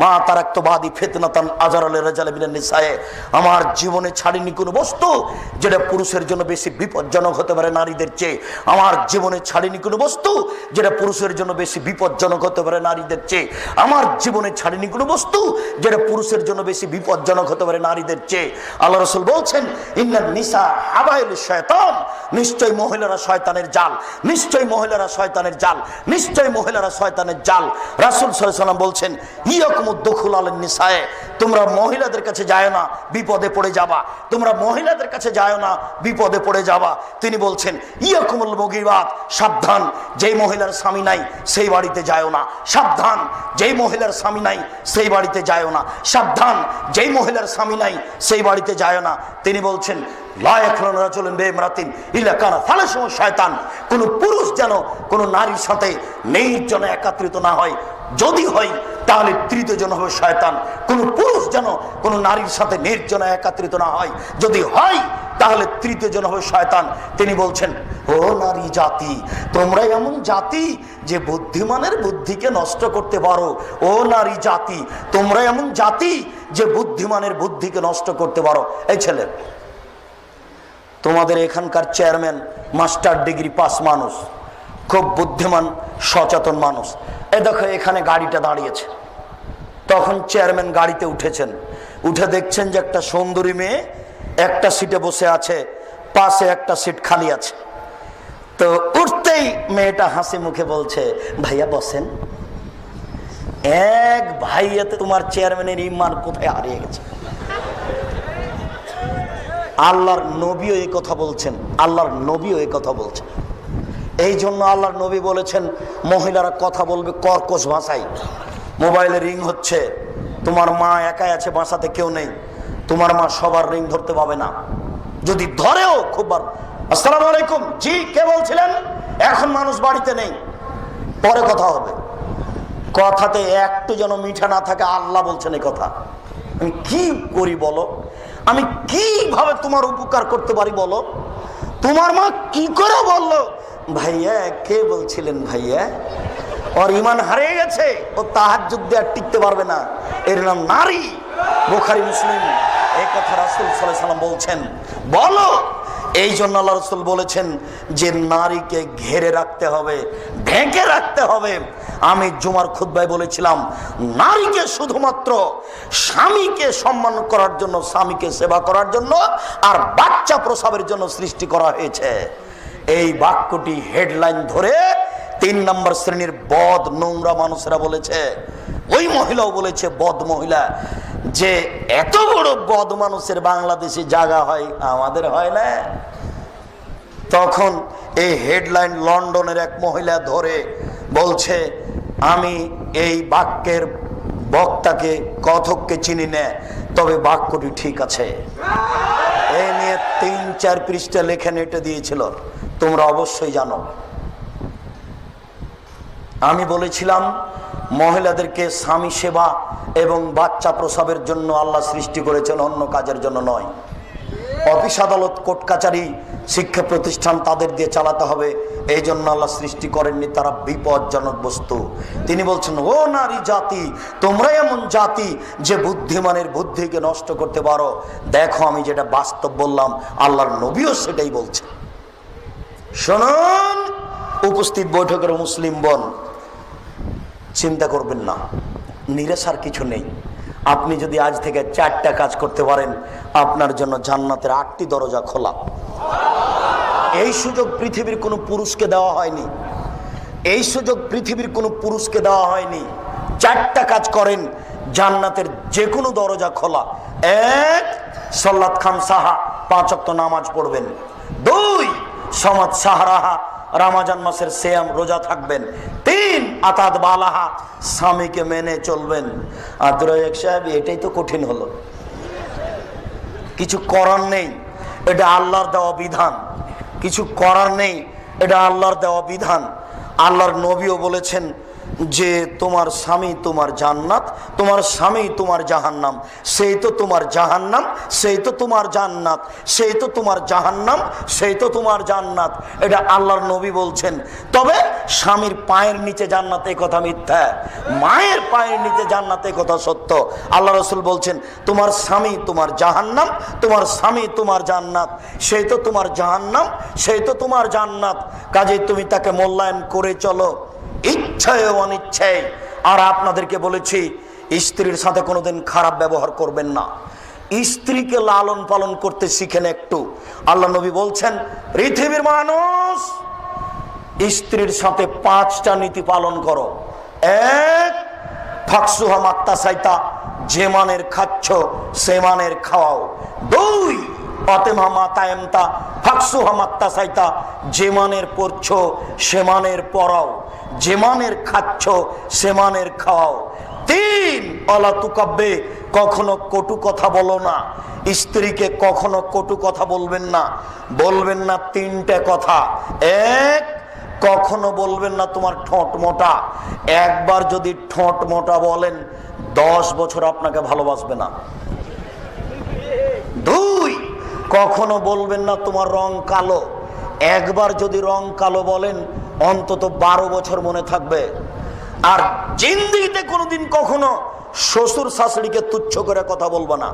মা তারাক্তু বাদি ফিতনাতান আযারা লিরাজালি মিনান নিসায়ে। আমার জীবনে ছাড়িনি কোনো বস্তু যেটা পুরুষের জন্য বেশি বিপজ্জনক হতে পারে নারীদের চেয়ে। আমার জীবনে ছাড়িনি কোনো বস্তু যেটা পুরুষের জন্য বেশি বিপজ্জনক হতে পারে নারীদের চেয়ে। আমার জীবনে ছাড়িনি কোনো বস্তু যেটা পুরুষের জন্য বেশি বিপজ্জনক হতে পারে নারীদের চেয়ে। আল্লাহ রাসূল বলছেন, ইন্নান নিসা হাবাইলুশ শায়তান। নিশ্চয় মহিলারা শয়তানের জাল, নিশ্চয় মহিলারা শয়তানের জাল, নিশ্চয় মহিলারা শয়তানের জাল। রাসূল সাল্লাল্লাহু আলাইহি ওয়াসাল্লাম বলছেন, তোমরা মহিলাদের কাছে যায় না, বিপদে পড়ে যাবা। তোমরা মহিলাদের কাছে যায় না, বিপদে পড়ে যাবা। তিনি বলছেন, ইয়াকুমুল মুগীবাত। সাবধান, যেই মহিলার স্বামী নাই সেই বাড়িতে যায় না। সাবধান, যেই মহিলার স্বামী নাই সেই বাড়িতে যায় না। সাবধান, যেই মহিলার স্বামী নাই সেই বাড়িতে যায় না। তিনি বলছেন, লা ইয়াখলুন রাজুলুন বিইমরাতিন ইল্লা কানা সালাসুহু শায়তান। কোন পুরুষ যেন কোন নারীর সাথে নির্জনে একত্রিত না হয়, যদি হয় তাহলে তৃতীয় জন হবে শয়তান। কোন পুরুষ যেন কোন নারীর সাথে নির্জনে একত্রিত না হয়, যদি হয় তাহলে তৃতীয় জন হবে শয়তান। তিনি বলছেন, ও নারী জাতি, তোমরা এমন জাতি যে বুদ্ধিমানের বুদ্ধিকে নষ্ট করতে পারো। ও নারী জাতি, তোমরা এমন জাতি যে বুদ্ধিমানের বুদ্ধিকে নষ্ট করতে পারো। এই ছেলে, তোমাদের এখানকার চেয়ারম্যান মাস্টার ডিগ্রি পাস মানুষ, খুব বুদ্ধিমান সচেতন মানুষ। এ দেখো এখানে গাড়িটা দাঁড়িয়েছে, তখন চেয়ারম্যান গাড়িতে উঠেছেন, উঠে দেখছেন যে একটা সুন্দরী মেয়ে একটা সিটে বসে আছে, পাশে একটা সিট খালি আছে। তো উঠতেই মেয়েটা হাসি মুখে বলছে, ভাইয়া বসেন। এক ভাইয়াতে তোমার চেয়ারম্যানের ইমান কোথায় হারিয়ে গেছে। আল্লাহর নবীও এই কথা বলছেন, আল্লাহর নবীও এই কথা বলছেন। এই জন্য আল্লাহর নবী বলেছেন, মহিলারা কথা বলবে কর্কশ ভাষায়। মোবাইলে রিং হচ্ছে, তোমার মা একাই আছে, বাসাতে কেউ নেই, তোমার মা সবার রিং ধরতে পাবে না। যদি ধরেও খুব বার, আসসালামু আলাইকুম, জি কে বলছিলেন, এখন মানুষ বাড়িতে নেই, পরে কথা হবে। কথাতে একটু যেন মিঠা না থাকে। আল্লাহ বলছেন এই কথা। আমি কি করি বলো? আমি কিভাবে তোমার উপকার করতে পারি বলো? তোমার মা কি করে বললো, ভাইয়া কে বলছিলেন ভাইয়া? ওর ইমান হারিয়ে গেছে, ও তাহাজ্জুদ দিয়ে আর টিকতে পারবে না। এর নাম নারী। বুখারী মুসলিম এই কথা রাসূল সাল্লাল্লাহু আলাইহি ওয়াসাল্লাম বলছেন। বলো, এই জন্য আল্লাহ রাসূল বলেছেন যে নারীকে ঘেরে রাখতে হবে, ঢেকে রাখতে হবে। আমি জুমার খুতবায় বলেছিলাম, নারীকে শুধুমাত্র স্বামীকে সম্মান করার জন্য, স্বামীকে সেবা করার জন্য আর বাচ্চা প্রসবের জন্য সৃষ্টি করা হয়েছে। এই বাক্যটি হেডলাইন ধরে ৩ নম্বর শ্রেণীর বদ নোংরা মানুষেরা বলেছে, ওই মহিলাও বলেছে, বদ মহিলা, যে এত বড় বদ মানুষের বাংলাদেশে জায়গা হয়, আমাদের হয় না। তখন এই হেডলাইন লন্ডনের এক মহিলা ধরে বলছে, আমি এই বাক্যের বক্তাকে কথককে চিনি না, তবে বাক্যটি ঠিক আছে। এই নিয়ে 3-4 পৃষ্ঠা লেখা নেটে দিয়েছিল, তোমরা অবশ্যই জানো। আমি বলেছিলাম মহিলাদেরকে স্বামী সেবা এবং বাচ্চা প্রসবের জন্য আল্লাহ সৃষ্টি করেছেন, অন্য কাজের জন্য নয়। অফিস আদালত কোর্ট কাচারি শিক্ষা প্রতিষ্ঠান তাদের দিয়ে চালাতে হবে, এই জন্য আল্লাহ সৃষ্টি করেননি, তারা বিপজ্জনক বস্তু। তিনি বলছেন, ও নারী জাতি, তোমরা এমন জাতি যে বুদ্ধিমানের বুদ্ধিকে নষ্ট করতে পারো। দেখো আমি যেটা বাস্তব বললাম, আল্লাহর নবীও সেটাই বলছে। শুনুন উপস্থিত বৈঠকের মুসলিম বোন, চিন্তা করবেন না, নিরাশার কিছু নেই। আপনি যদি আজ থেকে 4টা কাজ করতে পারেন, আপনার জন্য জান্নাতের 8টি দরজা খোলা। এই সুযোগ পৃথিবীর কোনো পুরুষকে দেওয়া হয়নি, এই সুযোগ পৃথিবীর কোনো পুরুষকে দেওয়া হয়নি। 4টা কাজ করেন, জান্নাতের যে কোনো দরজা খোলা। 1, সালাত খামসাহা, 5 ওয়াক্ত নামাজ পড়বেন। 2, সমাজ সাহারাহা, রমজান মাসের সিয়াম রোজা থাকবেন। 3, আতাদ বালাহা, স্বামীকে মেনে চলবেন। আব্দুর রাজ্জাক সাহেব, এটাই তো কঠিন হলো, কিছু করার নেই, এটা আল্লাহর দেওয়া বিধান। কিছু করার নেই, এটা আল্লাহর দেওয়া বিধান। আল্লাহর নবীও বলেছেন যে তোমার স্বামী তোমার জান্নাত, তোমার স্বামী তোমার জাহান্নাম। সেই তো তোমার জাহান্নাম, সেই তো তোমার জান্নাত, সেই তো তোমার জাহান্নাম, সেই তো তোমার জান্নাত। এটা আল্লাহর নবী বলছেন। তবে স্বামীর পায়ের নিচে জান্নাত, এই কথা মিথ্যা। মায়ের পায়ের নিচে জান্নাত, এই কথা সত্য। আল্লাহ রাসূল বলছেন, তোমার স্বামী তোমার জাহান্নাম, তোমার স্বামী তোমার জান্নাত। সেই তো তোমার জাহান্নাম, সেই তো তোমার জান্নাত। কাজে তুমি তাকে মূল্যায়ন করে চলো, ইচ্ছায় অনিচ্ছায়। আর আপনাদেরকে বলেছি, স্ত্রীর সাথে কোনোদিন খারাপ ব্যবহার করবেন না। স্ত্রীকে লালন পালন করতে শিখেন একটু। আল্লাহ নবী বলছেন, পৃথিবীর মানুষ, স্ত্রীর সাথে 5টা নীতি পালন করো। 1, ফাকসুহা মাত্তাসাইতা, যে মানের খাচ্ছ সে মানের খাওয়াও। 2, অতেমা মাতায়েমতা, ফাকসুহা মাত্তাসাইতা, যে মানের পড়ছো সে মানের পড়াও, যে মানের খাচ্ছ সে মানের খাওয়াও। 3, অলা তুকাব্বে, কখনো কটু কথা বলো না। স্ত্রীকে কখনো কটু কথা বলবেন না। বলবেন না 3টে কথা। 1, কখনো বলবেন না তোমার ঠোঁট মোটা। একবার যদি ঠোঁট মোটা বলেন, 10 বছর আপনাকে ভালোবাসবে না। 2, কখনো বলবেন না তোমার রং কালো। একবার যদি রং কালো বলেন, অন্তত 12 বছর মনে থাকবে। আর জিন্দেগিতে কোনোদিন কখনো শ্বশুর শাশুড়িকে তুচ্ছ করে কথা বলবো না।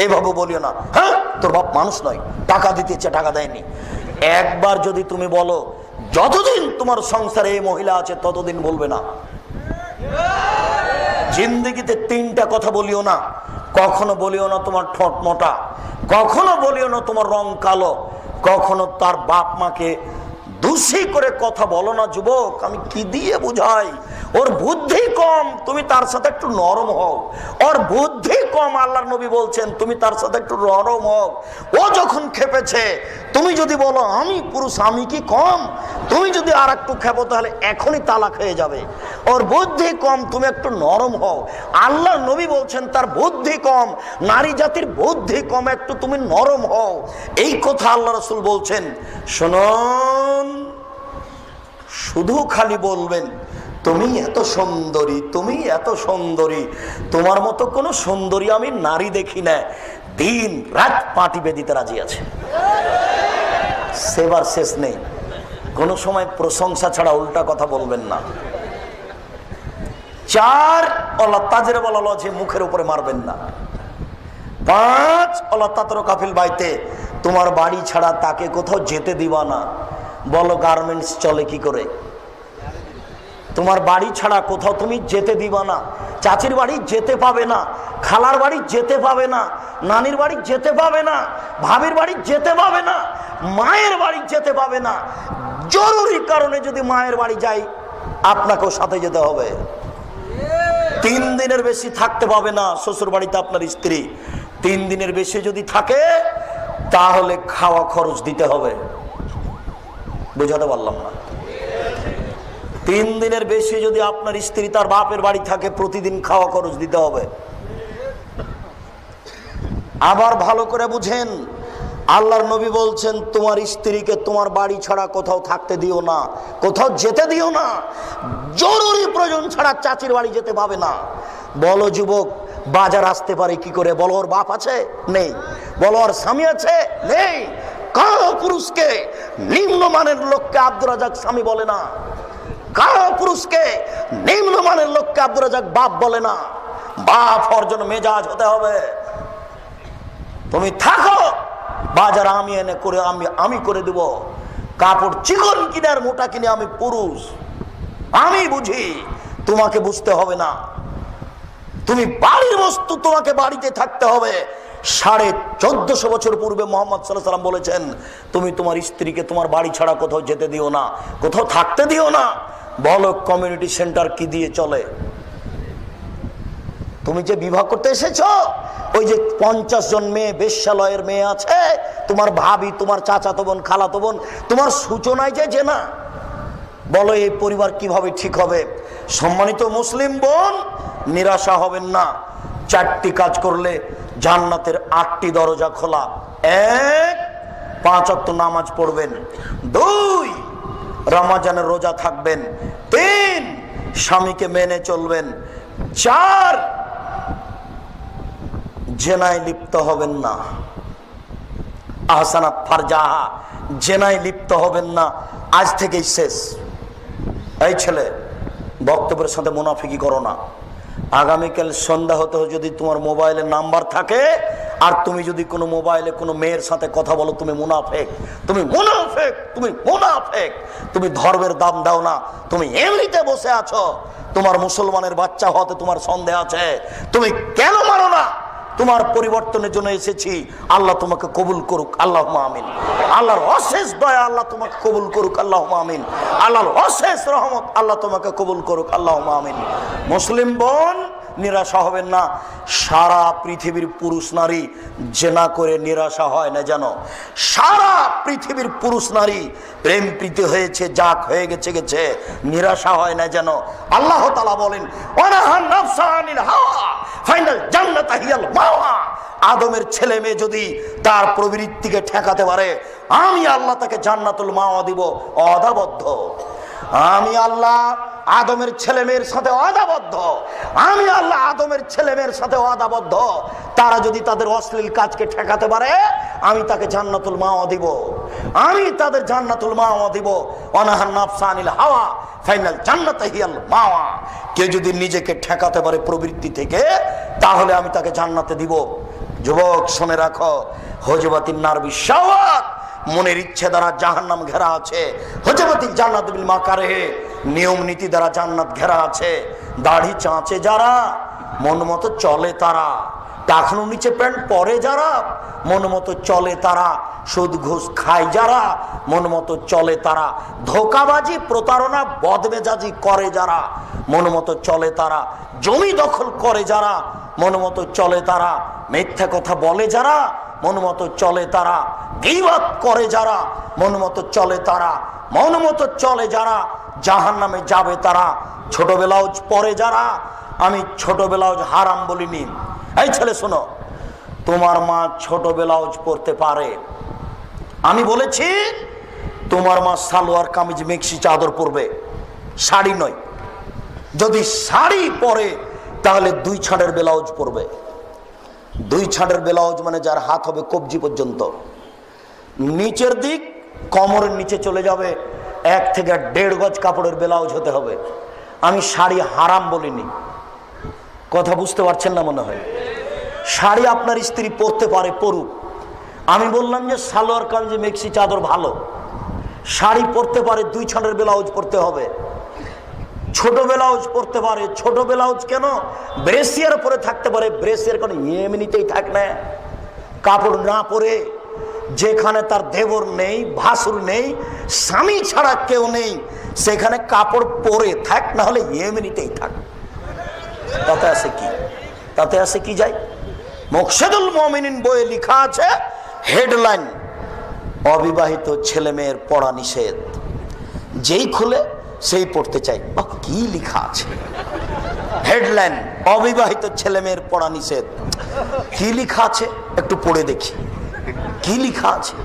এইভাবে বলিও না, হ্যাঁ তোর বাপ মানুষ নয়, টাকা দিতেছে টাকা দেয়নি। একবার যদি তুমি বলো, যতদিন তোমার সংসারে এই মহিলা আছে ততদিন বলবে না। জিন্দেগিতে 3টা কথা বলিও না। কখনো বলিও না তোমার ঠোঁট মোটা, কখনো বলিও না তোমার রং কালো, কখনো তার বাপ মাকে দোষী করে কথা বলো না। যুবক, আমি কি দিয়ে বুঝাই? ওর বুদ্ধি কম, তুমি তার সাথে একটু নরম হও। ওর বুদ্ধি কম, আল্লাহর নবী বলছেন তুমি তার সাথে একটু নরম হও। ও যখন খেপেছে, তুমি যদি বলো আমি পুরুষ, আমি কি কম? তুমি যদি আর একটু খেপো, তাহলে এখনই তালাক হয়ে যাবে। ওর বুদ্ধি কম, তুমি একটু নরম হও। আল্লাহর নবী বলছেন তার বুদ্ধি কম, নারী জাতির বুদ্ধি কম, একটু তুমি নরম হও। এই কথা আল্লাহ রাসূল বলছেন। শুনুন, শুধু খালি বলবেন তুমি এত সুন্দরী, তুমি এত সুন্দরী, তোমার মতো কোনো সুন্দরী আমি নারী দেখি না। দিন রাত পাটি বেঁধিতে রাজি আছে, সেবার শেষ নেই। কোনো সময় প্রশংসা ছাড়া উল্টা কথা বলবেন না। 4, আল্লাহ তাজরে বলা যে মুখের উপরে মারবেন না। 5, আল্লাহ তাতর কাফিল বাইতে, তোমার বাড়ি ছাড়া তাকে কোথাও যেতে দিবা না। বলো গার্মেন্টস চলে কি করে? তোমার বাড়ি ছাড়া কোথাও তুমি যেতে দিবা না। চাচির বাড়ি যেতে পাবে না, খালার বাড়ি যেতে পাবে না, নানির বাড়ি যেতে পাবে না, ভাবির বাড়ি যেতে পাবে না, মায়ের বাড়ি যেতে পাবে না। জরুরি কারণে যদি মায়ের বাড়ি যাই, আপনাকেও সাথে যেতে হবে। 3 দিনের বেশি থাকতে পাবে না শ্বশুর বাড়িতে আপনার স্ত্রী। 3 দিনের বেশি যদি থাকে, তাহলে খাওয়া খরচ দিতে হবে। বুঝাতে পারলাম না? 3 দিনের বেশি যদি আপনার স্ত্রী তার বাপের বাড়ি থাকে, প্রতিদিন খাওয়া খরচ দিতে হবে। আবার ভালো করে বুঝেন, আল্লাহর নবী বলছেন তোমার স্ত্রীকে তোমার বাড়ি ছাড়া কোথাও থাকতে দিও না, কোথাও যেতে দিও না, জরুরি প্রয়োজন ছাড়া চাচির বাড়ি যেতে পাবে না। বলো যুবক, বাজার আসতে পারে কি করে? বলো ওর বাপ আছে? নেই। বলো ওর স্বামী আছে? নেই। কারো পুরুষকে নিম্নমানের লোককে আব্দুর রাজাক স্বামী বলে না, কারো পুরুষকে নিম্নমানের লোককে আব্দুর রাজাক বাপ বলে না। বাপ হওয়ার জন্য মেজাজ হতে হবে। তুমি থাকো, বাজার আমি এনে করে আমি করে দেব, কাপড় চিকন কিনে আর মোটা কিনে আমি পুরুষ, আমি বুঝি, তোমাকে বুঝতে হবে না। তুমি বাড়ির বস্তু, তোমাকে বাড়িতে থাকতে হবে। 1450 বছর পূর্বে মোহাম্মদ সাল্লাল্লাহু আলাইহি ওয়াসাল্লাম বলেছেন, তুমি তোমার স্ত্রীকে তোমার বাড়ি ছাড়া কোথাও যেতে দিও না, কোথাও থাকতে দিও না। বলো কমিউনিটি সেন্টার কি দিয়ে চলে? তুমি যে বিবাহ করতে এসেছো, ওই যে 50 জন মেয়ে, বেশ্যালয়ের মেয়ে আছে, তোমার ভাবি, তোমার চাচাতো বোন, খালাতো বোন, তোমার সূচনায় যে না, বলো এই পরিবার কিভাবে ঠিক হবে? সম্মানিত মুসলিম বোন, নিরাশা হবেন না। 4টি কাজ করলে জান্নাতের 8টি দরজা খোলা। 1, 5 ওয়াক্ত নামাজ পড়বেন। 2, রমজানের রোজা থাকবেন। 3, স্বামীকে মেনে চলবেন। 4, জেনায় লিপ্ত হবেন না। আহসানাত ফারজাহা, জেনায় লিপ্ত হবেন না। আজ থেকেই শেষ। এই ছেলে, বক্তব্যের সাথে মুনাফিকি করো না। আগামীকাল সন্ধ্যা হতে যদি তোমার মোবাইলে নাম্বার থাকে, আর তুমি যদি কোনো মোবাইলে কোনো মেয়ের সাথে কথা বলো, তুমি মুনাফিক, তুমি মুনাফিক, তুমি মুনাফিক। তুমি ধর্মের দাম দাও না, তুমি এমনিতে বসে আছো। তোমার মুসলমানের বাচ্চা হতে তোমার সন্দেহ আছে, তুমি কেন মানো না? তোমার পরিবর্তনের জন্য এসেছি। আল্লাহ তোমাকে কবুল করুক, আল্লাহুম্মা আমিন। আল্লাহর অশেষ দয়া আল্লাহ তোমাকে কবুল করুক, আল্লাহুম্মা আমিন। আল্লাহর অশেষ রহমত আল্লাহ তোমাকে কবুল করুক, আল্লাহুম্মা আমিন। মুসলিম বোন, নিরাশা হবেন না। সারা পৃথিবীর পুরুষ নারী জেনা করে নিরাশা হয় না যেন। সারা পৃথিবীর পুরুষ নারী প্রেম প্রীতি হয়েছে, যাক হয়ে গেছে, নিরাশা হয় না যেন। আল্লাহ তাআলা বলেন, ওয়ানাহান নাফসা আনিল হাওয়া ফাইনাল জান্নাত হিয়াল মাওয়া। আদমের ছেলে মেয়ে যদি তার প্রবৃত্তিকে ঠেকাতে পারে, আমি আল্লাহ তাকে জান্নাতুল মাওয়া দিব, অদাবদ্ধ। আমি আল্লাহ আদমের ছেলে মেয়ের সাথে অদাবদ্ধ। আমি আল্লাহ আদমের ছেলে মেয়ের সাথে অদাবদ্ধ। তারা যদি তাদের অশ্লীল কাজকে ঠেকাতে পারে, আমি তাকে জান্নাতুল মাওয়া দিব, আমি তাদের জান্নাতুল মাওয়া দিব। ওয়ানাহান নাফসা আনিল হাওয়া ফাইনাল জান্নাত হিয়াল মাওয়া। কেউ যদি নিজেকে ঠেকাতে পারে প্রবৃত্তি থেকে, তাহলে আমি তাকে জান্নাতে দিব। যুবক শুনে রাখো, হজবাতিন নার বিশাওয়াত, মনের ইচ্ছে দ্বারা জাহান্নাম ঘেরা আছে। হজবাতিল জান্নাত বিল মাকারিহ, নিয়ম নীতি দ্বারা জান্নাত ঘেরা আছে। দাড়ি চাঁচে যারা, মন মতো চলে তারা। টাকনু নিচে প্যান্ট পরে যারা, মন মতো চলে তারা। সুদ ঘুষ খায় যারা, মন মতো চলে তারা। ধোকাবাজি, প্রতারণা, বদমেজাজি করে যারা, মন মতো চলে তারা। জমি দখল করে যারা, মন মতো চলে তারা। মিথ্যা কথা বলে যারা, মন মতো চলে তারা। গীবত করে যারা, মন মতো চলে তারা। মন মতো চলে যারা, জাহান্নামে যাবে তারা। ছোট ব্লাউজ পরে যারা, আমি ছোট ব্লাউজ হারাম বলিনি। এই ছেলে শোনো, তোমার মা ছোট ব্লাউজ পরতে পারে, আমি বলেছি তোমার মা সালোয়ার কামিজ মেক্সি চাদর পরবে, শাড়ি নয়। যদি শাড়ি পরে, তাহলে 2 ছাঁটের ব্লাউজ পরবে। 2 ছাঁটের ব্লাউজ মানে যার হাত হবে কবজি পর্যন্ত, নিচের দিক কোমরের নিচে চলে যাবে। 1 থেকে 1.5 গজ কাপড়ের ব্লাউজ হতে হবে। আমি শাড়ি হারাম বলিনি, কথা বুঝতে পারছেন না মনে হয়। শাড়ি আপনার স্ত্রী পরতে পারে, পরুক। আমি বললাম যে সালোয়ার কামিজ মেক্সি চাদর ভালো, শাড়ি পরতে পারে, 2 ছাঁটের ব্লাউজ পরতে হবে। ছোট ব্লাউজ পরতে পারে, ছোট ব্লাউজ কেন, ব্রেসিয়ার পরে থাকতে পারে। ব্রেসিয়ার কেন, এমনিতেই থাক না, কাপড় না পরে। যেখানে তার দেবর নেই, ভাসুর নেই, স্বামী ছাড়া কেউ নেই, সেখানে কাপড় পরে থাক, না হলে এমনিতেই থাক। তাতে আছে কি, তাতে আছে কি যায়? মুকশিদুল মুমিনিন বইয়ে লেখা আছে, হেডলাইন, অবিবাহিত ছেলে মেয়ের পড়া নিষেধ। যেই খুলে সেই পড়তে চাই। কি লেখা আছে হেডলাইন, অবিবাহিত ছেলে মেয়ের পড়া নিষেধ। কি লেখা আছে একটু পড়ে দেখি কি লেখা আছে।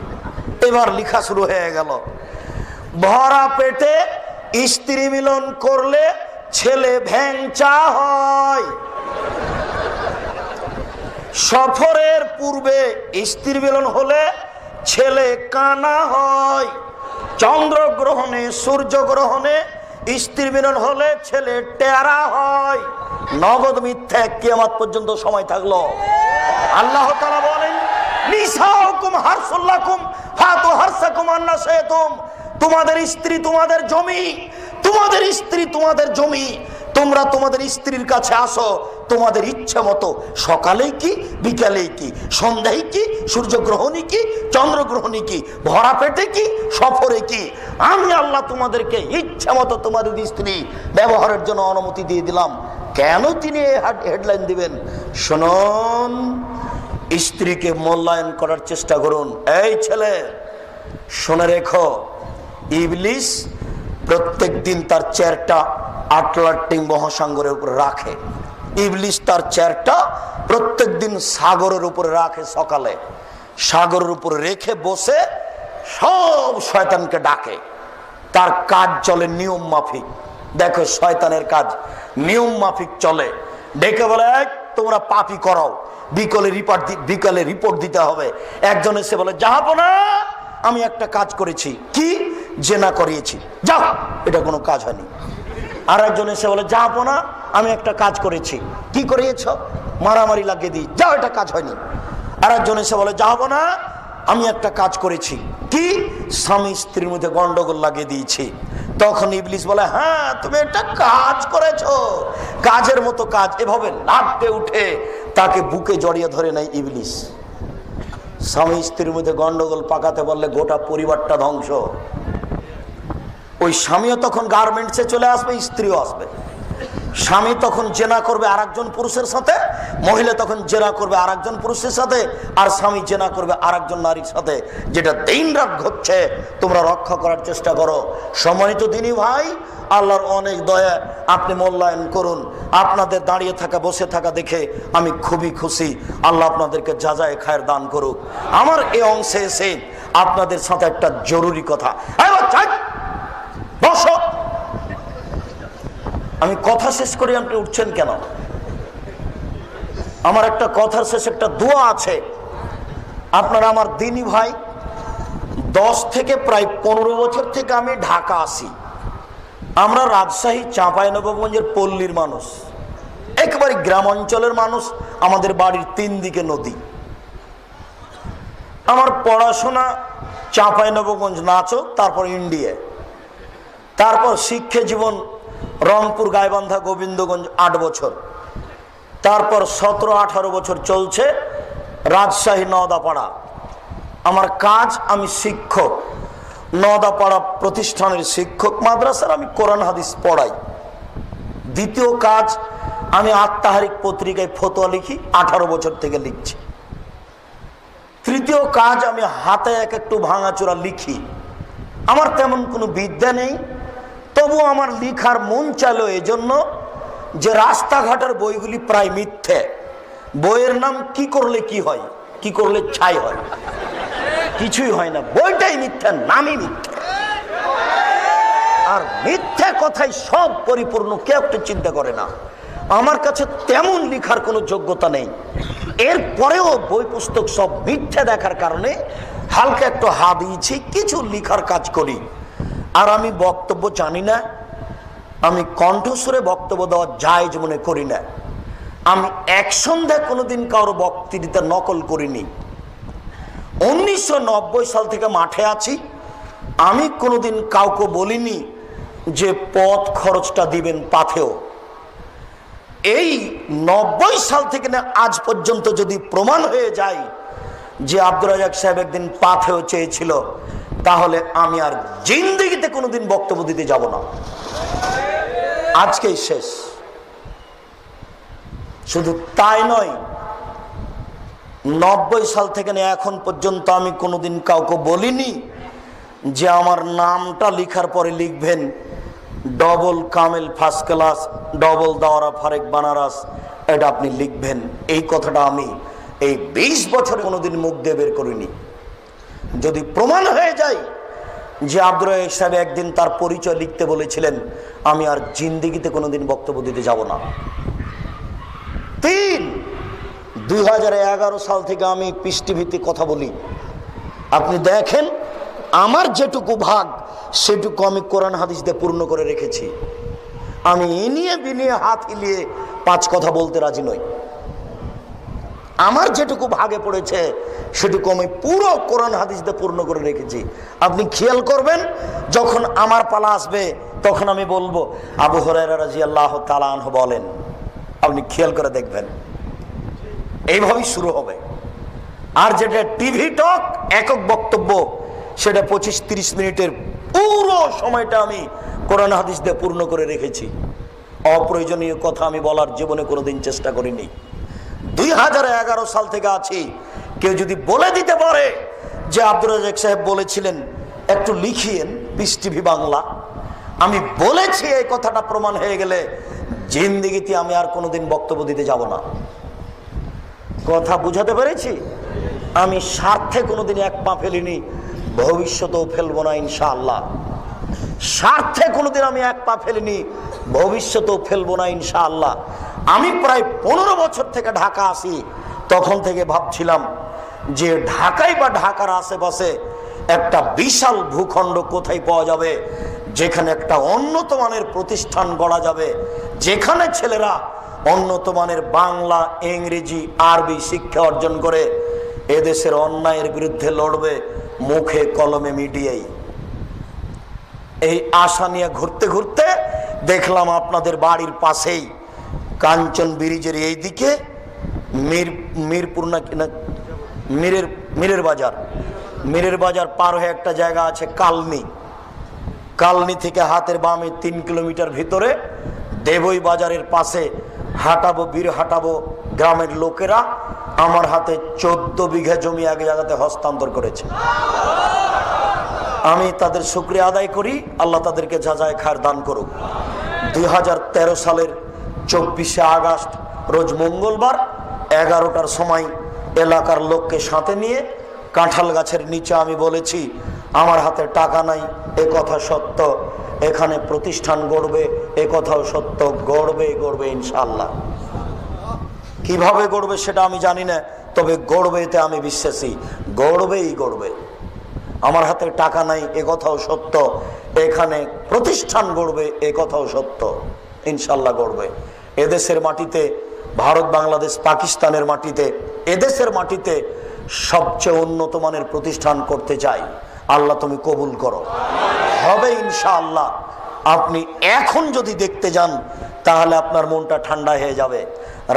এবার লেখা শুরু হয়ে গেল, ভরা পেটে স্ত্রী মিলন করলে ছেলে ভ্যাংচা হয়, সফরের পূর্বে স্ত্রী মিলন হলে ছেলে কানা হয়, চন্দ্রগ্রহণে সূর্যগ্রহণে স্ত্রী মিলন হলে ছেলে টেরা হয়। নগদ মিথ্যা, কিয়ামত পর্যন্ত সময় থাকলো। আল্লাহ তাআলা বলেন, নিসাউকুম হারসুল লাকুম ফাতু হারসাকুম আন্না শাইতুম। তোমাদের স্ত্রী তোমাদের জমি, তোমাদের স্ত্রী তোমাদের জমি, তোমরা তোমাদের স্ত্রীর কাছে আসো তোমাদের ইচ্ছা মতো, সকালেই কি বিকালেই কি, সন্ধ্যায় কি, সূর্যগ্রহণই কি, চন্দ্রগ্রহণই কি, ভরা পেটে কি, সফরে কি। আমি আল্লাহ তোমাদেরকে ইচ্ছা মতো তোমাদের স্ত্রী ব্যবহারের জন্য অনুমতি দিয়ে দিলাম। কেন তিনি হেডলাইন দিবেন? শুনুন, স্ত্রীকে মূল্যায়ন করার চেষ্টা করুন। এই ছেলে শুনে রেখো, ইবলিস প্রত্যেক দিন তার চেয়ারটা আটলান্টিক মহাসাগরের উপরে রাখে। ইবলিস তার চেয়ারটা প্রত্যেক দিন সাগরের উপরে রাখে। সকালে সাগরের উপরে রেখে বসে সব শয়তানকে ডাকে। তার কাজ চলে নিয়ম মাফিক। দেখো শয়তানের কাজ নিয়ম মাফিক চলে। ডেকে বলে, তোমরা পাপি করাও, বিকালে রিপোর্ট দিতে হবে। একজন এসে বলে, জাহাপনা আমি একটা কাজ করেছি। কি? জেনা করিয়েছি, যাও, এটা কোনো কাজ হয়নি। আর একজন এসে বলে, জাহাপনা আমি একটা কাজ করেছি। কি করিয়েছ? মারামারি লাগিয়ে দিই, যাও, এটা কাজ হয়নি। আর একজন এসে বলে, জাহাপনা আমি একটা কাজ করেছি। কি? স্বামী স্ত্রীর মধ্যে গন্ডগোল লাগিয়ে দিয়েছি। তখন ইবলিস বলে, হ্যাঁ তুমি একটা কাজ করেছো, কাজের মতো কাজ। এভাবে লাফতে উঠে তাকে বুকে জড়িয়ে ধরে নেয় ইবলিস। স্বামী স্ত্রীর মধ্যে গন্ডগোল পাকাতে পারলে গোটা পরিবারটা ধ্বংস। ওই স্বামীও তখন গার্মেন্টসে চলে আসবে, স্ত্রীও আসবে। স্বামী তখন জেনা করবে আরেকজন পুরুষের সাথে, মহিলা তখন জেনা করবে আরেকজন পুরুষের সাথে, আর স্বামী জেনা করবে আরেকজন নারীর সাথে। যেটা দিনরাত ঘটছে, তোমরা রক্ষা করার চেষ্টা করো। সম্মানিত দিনী ভাই, আল্লাহর অনেক দয়া, আপনি মূল্যায়ন করুন। আপনাদের দাঁড়িয়ে থাকা বসে থাকা দেখে আমি খুবই খুশি। আল্লাহ আপনাদেরকে যাজায়ে খায়ের দান করুক। আমার এই অংশে এসে আপনাদের সাথে একটা জরুরি কথা। বসো, আমি কথা শেষ করি, আপনি উঠছেন কেন? আমার একটা কথার শেষে একটা দোয়া আছে। আপনারা আমার দিনী ভাই, 10 থেকে প্রায় 15 বছর থেকে আমি ঢাকা আসি। আমরা রাজশাহী চাঁপাইনবাবগঞ্জের পল্লীর মানুষ, একেবারে গ্রাম অঞ্চলের মানুষ। আমাদের বাড়ির 3 দিকে নদী। আমার পড়াশোনা চাঁপাইনবাবগঞ্জ, নাচক, তারপর ইন্ডিয়া, তারপর শিক্ষা জীবন রংপুর গাইবান্ধা গোবিন্দগঞ্জ 8 বছর, তারপর 17-18 বছর চলছে রাজশাহী নওদাপাড়া। আমার কাজ, আমি শিক্ষক, নওদাপাড়া প্রতিষ্ঠানের শিক্ষক, মাদ্রাসার আমি কোরআন হাদিস পড়াই। দ্বিতীয় কাজ, আমি আত্মাহারিক পত্রিকায় ফতোয়া লিখি, 18 বছর থেকে লিখছি। তৃতীয় কাজ, আমি হাতে একটু ভাঙাচোরা লিখি। আমার তেমন কোনো বিদ্যা নেই, তবু আমার লিখার মন চাইলো এজন্য যে রাস্তাঘাটের বইগুলি প্রায় মিথ্যে। বইয়ের নাম কি করলে কি হয়, কি করলে ছাই হয়, কিছুই হয় না। বইটাই মিথ্যা, নামই মিথ্যা। আর মিথ্যা কথাই সব পরিপূর্ণ, কেউ একটু চিন্তা করে না। আমার কাছে তেমন লিখার কোনো যোগ্যতা নেই। এরপরেও বই পুস্তক সব মিথ্যা দেখার কারণে হালকা একটু হাত দিয়েছি, কিছু লিখার কাজ করি। আর আমি বক্তব্য জানি না, আমি কণ্ঠস্বরে বক্তব্য দেওয়া জায়েজ মনে করি না। আমি এক সন্ধ্যায় কোনোদিন কারো বক্তৃতা নকল করিনি। 1990 সাল থেকে মাঠে আছি। আমি কোনোদিন কাউকে বলিনি যে পথ খরচটা দিবেন পাথেও। এই 90 সাল থেকে না আজ পর্যন্ত যদি প্রমাণ হয়ে যায় যে আব্দুর রাজ্জাক সাহেব একদিন পাথেও চেয়েছিল, তাহলে আমি আর জিন্দেগিতে কোনোদিন বক্তব্য দিতে যাব না। আজকেই শেষ। শুধু তাই নয়, 90 সাল থেকে এখন পর্যন্ত আমি কোনোদিন কাউকে বলিনি যে আমার নামটা লেখার পরে লিখবেন ডবল কামেল ফার্স্ট ক্লাস, ডবল দাওরা ফারেক বানারস, এটা আপনি লিখবেন। এই কথাটা আমি এই 20 বছরে কোনোদিন মুখ দিয়ে বের করিনি। যদি প্রমাণ হয়ে যায় যে আব্দুর রাজ্জাক সাহেব একদিন তার পরিচয় লিখতে বলেছিলেন, আমি আর জিন্দেগিতে কোনোদিন বক্তব্য দিতে যাব না। 3, 2011 সাল থেকে আমি পিস টিভিতে কথা বলি। আপনি দেখেন আমার যেটুকু ভাগ সেটুকু আমি কোরআন হাদিস দিয়ে পূর্ণ করে রেখেছি। আমি এনিয়ে বিনিয়ে হাত হিলিয়ে 5 কথা বলতে রাজি নই। আমার যেটুকু ভাগে পড়েছে সেটুকু আমি পুরো কোরআন হাদিস দিয়ে পূর্ণ করে রেখেছি। আপনি খেয়াল করবেন, যখন আমার পালা আসবে তখন আমি বলবো আবু হুরায়রা রাদিয়াল্লাহু তাআলা আনহু বলেন। আপনি খেয়াল করে দেখবেন, এইভাবেই শুরু হবে। আর যেটা টিভি টক একক বক্তব্য, সেটা 25-30 মিনিটের পুরো সময়টা আমি কোরআন হাদিস দিয়ে পূর্ণ করে রেখেছি। অপ্রয়োজনীয় কথা আমি বলার জীবনে কোনোদিন চেষ্টা করিনি। 2011 সাল থেকে আছি। কেউ যদি বলে দিতে পারে যে আব্দুর রাজ্জাক সাহেব বলেছিলেন, একটু লিখিয়েন পিস টিভি বাংলা, আমি বলেছি, এই কথাটা প্রমাণ হয়ে গেলে জিন্দেগিতে আমি আর কোনোদিন বক্তব্য দিতে যাব না। কথা বুঝাতে পেরেছি? আমি স্বার্থে কোনোদিন এক পা ফেলিনি, ভবিষ্যতেও ফেলবো না ইনশাআল্লাহ। স্বার্থে কোনোদিন আমি এক পা ফেলিনি, ভবিষ্যতেও ফেলবো না ইনশাআল্লাহ। আমি প্রায় 15 বছর থেকে ঢাকা আসি, তখন থেকে ভাবছিলাম যে ঢাকায় বা ঢাকার আশেপাশে একটা বিশাল ভূখণ্ড কোথায় পাওয়া যাবে, যেখানে একটা উন্নত মানের প্রতিষ্ঠান গড়া যাবে, যেখানে ছেলেরা উন্নত মানের বাংলা, ইংরেজি, আরবি শিক্ষা অর্জন করে এদেশের অন্যায়ের বিরুদ্ধে লড়বে মুখে কলমে মিডিয়ায়। এই আশা নিয়ে ঘুরতে ঘুরতে দেখলাম আপনাদের বাড়ির পাশেই কাঞ্চন ব্রিজের এই দিকে মিরপুর না কিনা মিরের বাজার পার হয়ে একটা জায়গা আছে কালনি থেকে হাতের বামে 3 কিলোমিটার ভিতরে দেবই বাজারের পাশে হাটাবো গ্রামের লোকেরা আমার হাতে 14 বিঘা জমি এক জায়গাতে হস্তান্তর করেছে। আমি তাদের শুকরিয়া আদায় করি, আল্লাহ তাদেরকে যাজায় খায়ের দান করুক। 2013 সালের 24শে আগস্ট রোজ মঙ্গলবার 11টার সময় এলাকার লোককে সাথে নিয়ে কাঁঠাল গাছের নিচে আমি বলেছি, আমার হাতে টাকা নাই এ কথা সত্য, এখানে প্রতিষ্ঠান গড়বে এ কথাও সত্য, গড়বে ইনশাআল্লাহ। কিভাবে গড়বে সেটা আমি জানি না, তবে গড়বে এতে আমি বিশ্বাসী, গড়বে। আমার হাতে টাকা নাই এ কথাও সত্য, এখানে প্রতিষ্ঠান গড়বে এ কথাও সত্য, ইনশাআল্লাহ গড়বে। এদেশের মাটিতে, ভারত, বাংলাদেশ, পাকিস্তানের মাটিতে, এদেশের মাটিতে সবচেয়ে উন্নত মানের প্রতিষ্ঠান করতে চাই। আল্লাহ তুমি কবুল করো, হবে ইনশাআল্লাহ। আপনি এখন যদি দেখতে যান তাহলে আপনার মনটা ঠান্ডা হয়ে যাবে।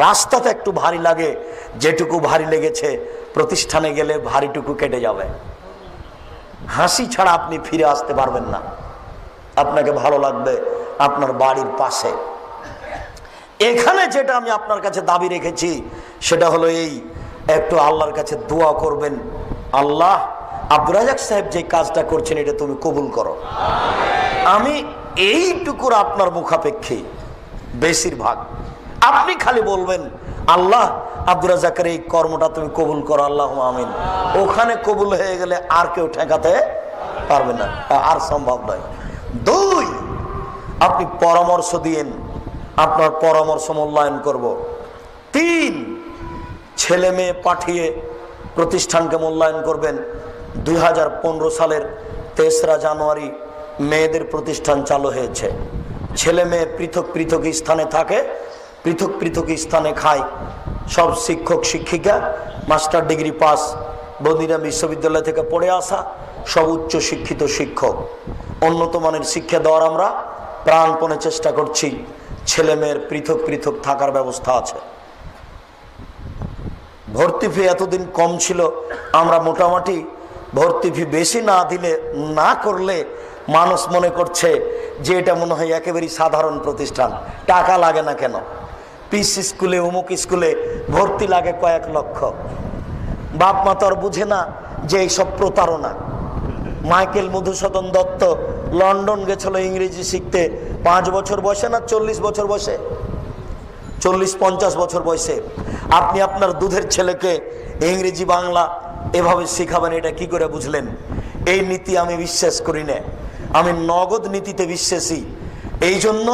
রাস্তাতে একটু ভারী লাগে, যেটুকু ভারী লেগেছে প্রতিষ্ঠানে গেলে ভারীটুকু কেটে যাবে। হাসি ছাড়া আপনি ফিরে আসতে পারবেন না। আপনাকে ভালো লাগবে আপনার বাড়ির পাশে। এখানে যেটা আমি আপনার কাছে দাবি রেখেছি সেটা হলো এই, একটু আল্লাহর কাছে দোয়া করবেন, আল্লাহ আব্দুর রাজ্জাক সাহেব যে কাজটা করছেন এটা তুমি কবুল করো। আমি এইটুকুর আপনার মুখাপেক্ষী, বেশিরভাগ আপনি খালি বলবেন আল্লাহ আব্দুর রাজ্জাকের এই কর্মটা তুমি কবুল করো, আল্লাহুম্মা আমিন। ওখানে কবুল হয়ে গেলে আর কেউ ঠেকাতে পারবে না, আর সম্ভব নয়। 2, আপনি পরামর্শ দিয়েন, আপনার পরামর্শ মূল্যায়ন করব। 3, ছেলে মেয়ে পাঠিয়ে প্রতিষ্ঠানকে মূল্যায়ন করবেন। 2015 সালের 3রা জানুয়ারি মেয়েদের প্রতিষ্ঠান চালু হয়েছে। ছেলে মেয়ে পৃথক স্থানে থাকে, পৃথক স্থানে খায়। সব শিক্ষক শিক্ষিকা মাস্টার ডিগ্রি পাস, বদিনা বিশ্ববিদ্যালয় থেকে পড়ে আসা, সব উচ্চ শিক্ষিত শিক্ষক। উন্নত মানের শিক্ষা দেওয়ার আমরা প্রাণপণে চেষ্টা করছি। ছেলে মেয়ের পৃথক থাকার ব্যবস্থা আছে। ভর্তি ফি এতদিন কম ছিল, আমরা মোটামুটি ভর্তি ফি বেশি না করলে মানুষ মনে করছে যে এটা মনে হয় একেবারেই সাধারণ প্রতিষ্ঠান, টাকা লাগে না কেন। পিস স্কুলে, অমুক স্কুলে ভর্তি লাগে কয়েক লক্ষ। বাপ মা তো আর বুঝে না যে এইসব প্রতারণা। মাইকেল মধুসূদন দত্ত লন্ডন গেছিল ইংরেজি শিখতে, 5 বছর বয়সে না 40 বছর বয়সে, 40-50 বছর বয়সে আপনি আপনার দুধের ছেলেকে ইংরেজি বাংলা এভাবে শিখাবেন, এটা কি করে বুঝলেন? এই নীতি আমি বিশ্বাস করি না, আমি নগদ নীতিতে বিশ্বাসী। এই জন্য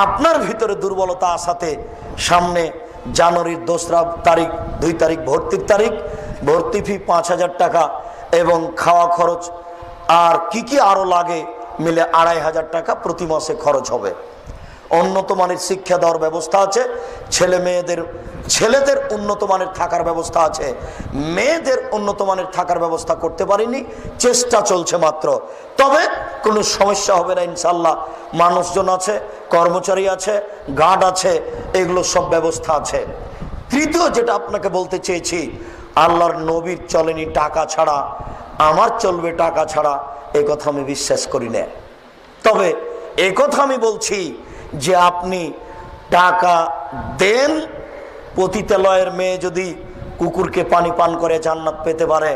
আপনার ভিতরে দুর্বলতা আসাতে সামনে জানুয়ারির 2 তারিখ ভর্তির তারিখ, ভর্তি ফি 5,000 টাকা এবং খাওয়া খরচ আর কি আরো লাগে মিলে 2,500 টাকা প্রতি মাসে খরচ হবে। উন্নত মানের শিক্ষা দেওয়ার ব্যবস্থা আছে, ছেলেদের উন্নত মানের থাকার ব্যবস্থা আছে, মেয়েদের উন্নত মানের থাকার ব্যবস্থা করতে পারিনি, চেষ্টা চলছে মাত্র। তবে কোনো সমস্যা হবে না ইনশাল্লাহ। মানুষজন আছে, কর্মচারী আছে, গার্ড আছে, এগুলো সব ব্যবস্থা আছে। তৃতীয় যেটা আপনাকে বলতে চেয়েছি, আল্লাহর নবীর চলেনি টাকা ছাড়া, আমার চলবে টাকা ছাড়া, এ কথা আমি বিশ্বাস করি না। তবে এ কথা আমি বলছি যে আপনি টাকা দেন, পতিতালয়ের মেয়ে যদি কুকুরকে পানি পান করে জান্নাত পেতে পারে,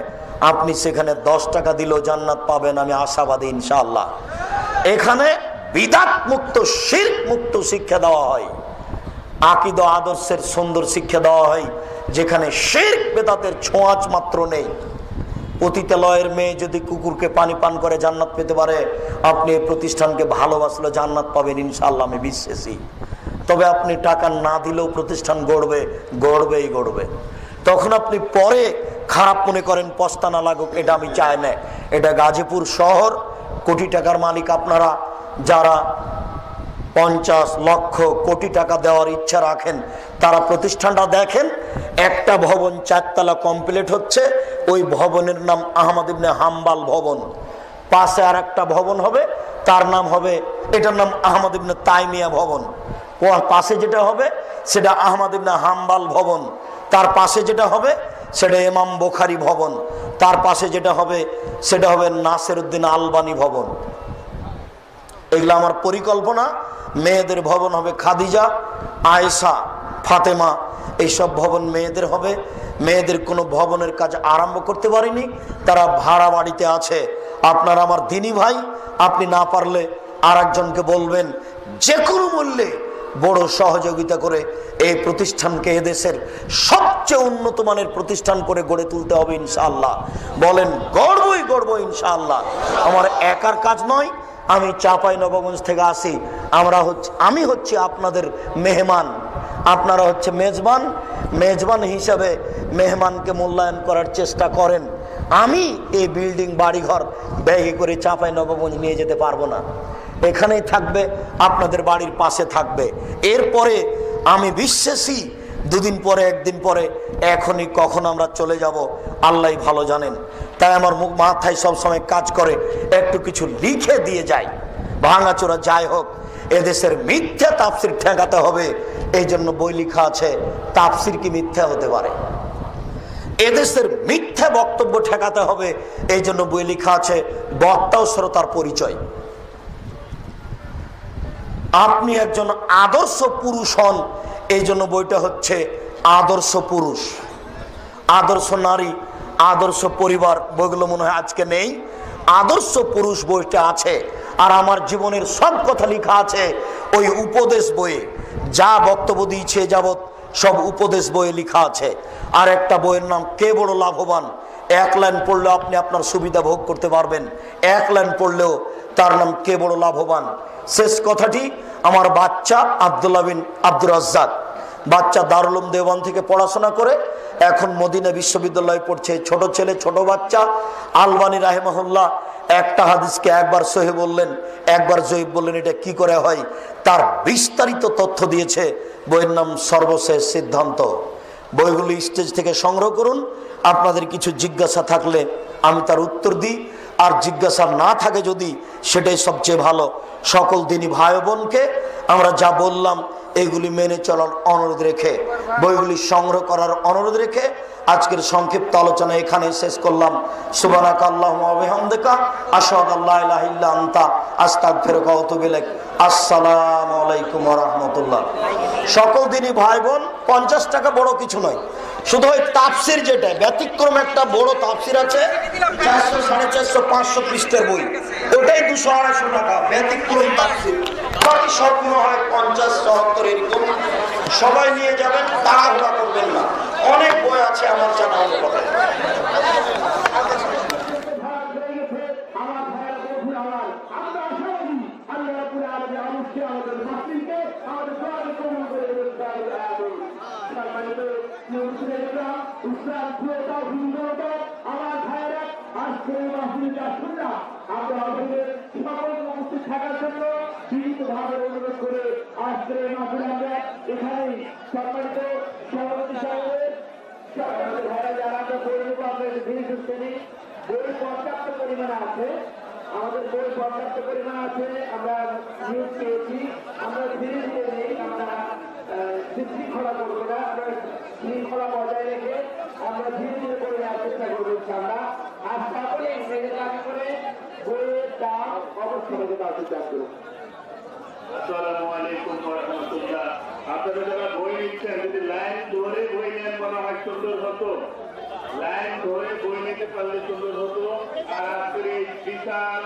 আপনি সেখানে 10 টাকা দিলেও জান্নাত পাবেন, আমি আশাবাদী ইনশাআল্লাহ। এখানে বিদআত মুক্ত, শিরক মুক্ত শিক্ষা দেওয়া হয়, আকীদা আদর্শের সুন্দর শিক্ষা দেওয়া হয়, যেখানে শিরক বেদাতের ছোঁয়াচ মাত্র নেই। পতিতালয়ের মেয়ে যদি কুকুরকে পানি পান করে জান্নাত পেতে পারে, আপনি এই প্রতিষ্ঠানকে ভালোবাসলে জান্নাত পাবেন ইনশাআল্লাহ, আমি বিশ্বাসী। তবে আপনি টাকা না দিলেও প্রতিষ্ঠান গড়বে। তখন আপনি পরে খারাপ মনে করেন, পস্তানা লাগুক, এটা আমি চাই না। এটা গাজীপুর শহর, কোটি টাকার মালিক আপনারা যারা 50 লক্ষ কোটি টাকা দেওয়ার ইচ্ছা রাখেন, তারা প্রতিষ্ঠানটা দেখেন। একটা ভবন 4 তলা কমপ্লিট হচ্ছে, ওই ভবনের নাম আহমদ ইবনে হাম্বাল ভবন। পাশে আর একটা ভবন হবে, তার নাম হবে, এটার নাম আহমদ ইবনে তাইমিয়া ভবন। ওর পাশে যেটা হবে সেটা আহমদ ইবনে হাম্বাল ভবন, তার পাশে যেটা হবে সেটা ইমাম বুখারী ভবন, তার পাশে যেটা হবে সেটা হবে নাসিরউদ্দিন আলবানী ভবন। এগুলো আমার পরিকল্পনা। মেয়েদের ভবন হবে খাদিজা, আয়েশা, ফাতেমা, এইসব ভবন মেয়েদের হবে। মেয়েদের কোনো ভবনের কাজ আরম্ভ করতে পারিনি, তারা ভাড়া বাড়িতে আছে। আপনার আমার দিনী ভাই, আপনি না পারলে আর একজনকে বলবেন, যে কোনো মূল্যে বড় সহযোগিতা করে এই প্রতিষ্ঠানকে এদেশের সবচেয়ে উন্নত মানের প্রতিষ্ঠান করে গড়ে তুলতে হবে ইনশাআল্লাহ। বলেন গড়ব ইনশাআল্লাহ। আমার একার কাজ নয়, আমি চাঁপাইনবাবগঞ্জ থেকে আসি, আমি হচ্ছি আপনাদের মেহমান, আপনারা হচ্ছে মেজবান। মেজবান হিসাবে মেহমানকে মূল্যায়ন করার চেষ্টা করেন। আমি এই বিল্ডিং বাড়িঘর ব্যাগে করে চাঁপাইনবাবগঞ্জ নিয়ে যেতে পারবো না, এখানেই থাকবে, আপনাদের বাড়ির পাশে থাকবে। এরপরে আমি বিশ্বাসী 2 দিন পরে, 1 দিন পরে, এখনই কখন আমরা চলে যাব আল্লাহ ভালো জানেন। তাই আমার মাথায় সবসময় কাজ করে একটু কিছু লিখে দিয়ে যাই, ভাঙাচোরা যাই হোক, এদেশের মিথ্যা তাফসির ঠেকাতে হবে। এই জন্য বই লেখা আছে, তাফসির কি মিথ্যা হতে পারে? এদেশের মিথ্যা বক্তব্য ঠেকাতে হবে, এই জন্য বই লেখা আছে, বক্তা ও শ্রোতার পরিচয়। আপনি একজন আদর্শ পুরুষ হন, এই জন্য বইটা হচ্ছে আদর্শ পুরুষ, আদর্শ নারী, আদর্শ পরিবার, বইগুলো মনে হয় আজকে নেই। আদর্শ পুরুষ বইটা আছে। আর আমার জীবনের সব কথা লেখা আছে ওই উপদেশ বইয়ে, যা বক্তব্য দিয়েছে যাবৎ সব উপদেশ বইয়ে লেখা আছে। আর একটা বইয়ের নাম কে বড় লাভবান, 1 লাইন পড়লেও আপনি আপনার সুবিধা ভোগ করতে পারবেন, 1 লাইন পড়লেও তার নাম কে বড় লাভবান। শেষ কথাটি, আমার বাচ্চা আব্দুল্লাহ বিন আব্দুর রাজ্জাক, বাচ্চা দারুল উলুম দেওবন্দ থেকে পড়াশোনা করে এখন মদিনা বিশ্ববিদ্যালয়ে পড়ছে। ছোট ছেলে, ছোট বাচ্চা। আলবানী রাহিমাহুল্লাহ একটা হাদিসকে একবার সহিহ বললেন, একবার জয়ীফ বললেন, এটা কি করে হয়, তার বিস্তারিত তথ্য দিয়েছে। বইয়ের নাম সর্বশেষ সিদ্ধান্ত। বইগুলি স্টেজ থেকে সংগ্রহ করুন। আপনাদের কিছু জিজ্ঞাসা থাকলে আমি তার উত্তর দিই, আর জিজ্ঞাসা না থাকে যদি, সেটাই সবচেয়ে ভালো। সকল দিনী ভাই বোনকে আমরা যা বললাম এগুলি মেনে চলার অনুরোধ রেখে, বইগুলি সংগ্রহ করার অনুরোধ রেখে আজকের সংক্ষিপ্ত আলোচনা এখানে শেষ করলাম। সুবহানাকা আল্লাহুম্মা ওয়া বিহামদিকা আশহাদু আল্লা ইলাহা ইল্লা আনতা আস্তাগফিরুকা ওয়া আতুবু ইলাইক। আসসালামু আলাইকুম ওয়া রাহমাতুল্লাহ। সকল দিনী ভাই বোন, 50 টাকা বড় কিছু নয়, শুধু ওই তাফসির যেটা ব্যতিক্রম একটা বড় তাফসির আছে 400, 450, 500 পৃষ্ঠার বই, ওটাই 200-250 টাকা ব্যতিক্রম তাফসির। বাকি সবগুলো হয় 50-70 এরকম। সবাই নিয়ে যাবেন, তাড়াহুড়া করবেন না, অনেক বই আছে আমার জানা অনুপাতে। থাকার জন্য বিনীতভাবে অনুরোধ করে আজকের এই মাহফিলে আমরা এখানেই সম্মানিত সভাপতি সাহেবের ভাইরা যারা আমরা বই নেব, আমরা ধীরে ধীরে বই পর্যাপ্ত পরিমাণে আছে, আমাদের বই পর্যাপ্ত পরিমাণ আছে, আমরা নিউজ পেয়েছি, আমরা ধীরে ধীরে নেই, আমরা শৃঙ্খলা করবো না, আমরা শৃঙ্খলা বজায় রেখে আমরা ধীরে ধীরে করে নেওয়ার চেষ্টা করবো আমরা। আর সকলে দাবি করে বইয়ের দাম অবশ্যই দেওয়ার চেষ্টা করবো। আসসালামু আলাইকুম ওয়া রাহমাতুল্লাহ। আপনারা যারা বই নিচ্ছেন, যদি লাইন ধরে বই নেন মনে হয় সুন্দর হতো, লাইন ধরে বই নিতে পারলে সুন্দর হতো। আর আজকের এই বিশাল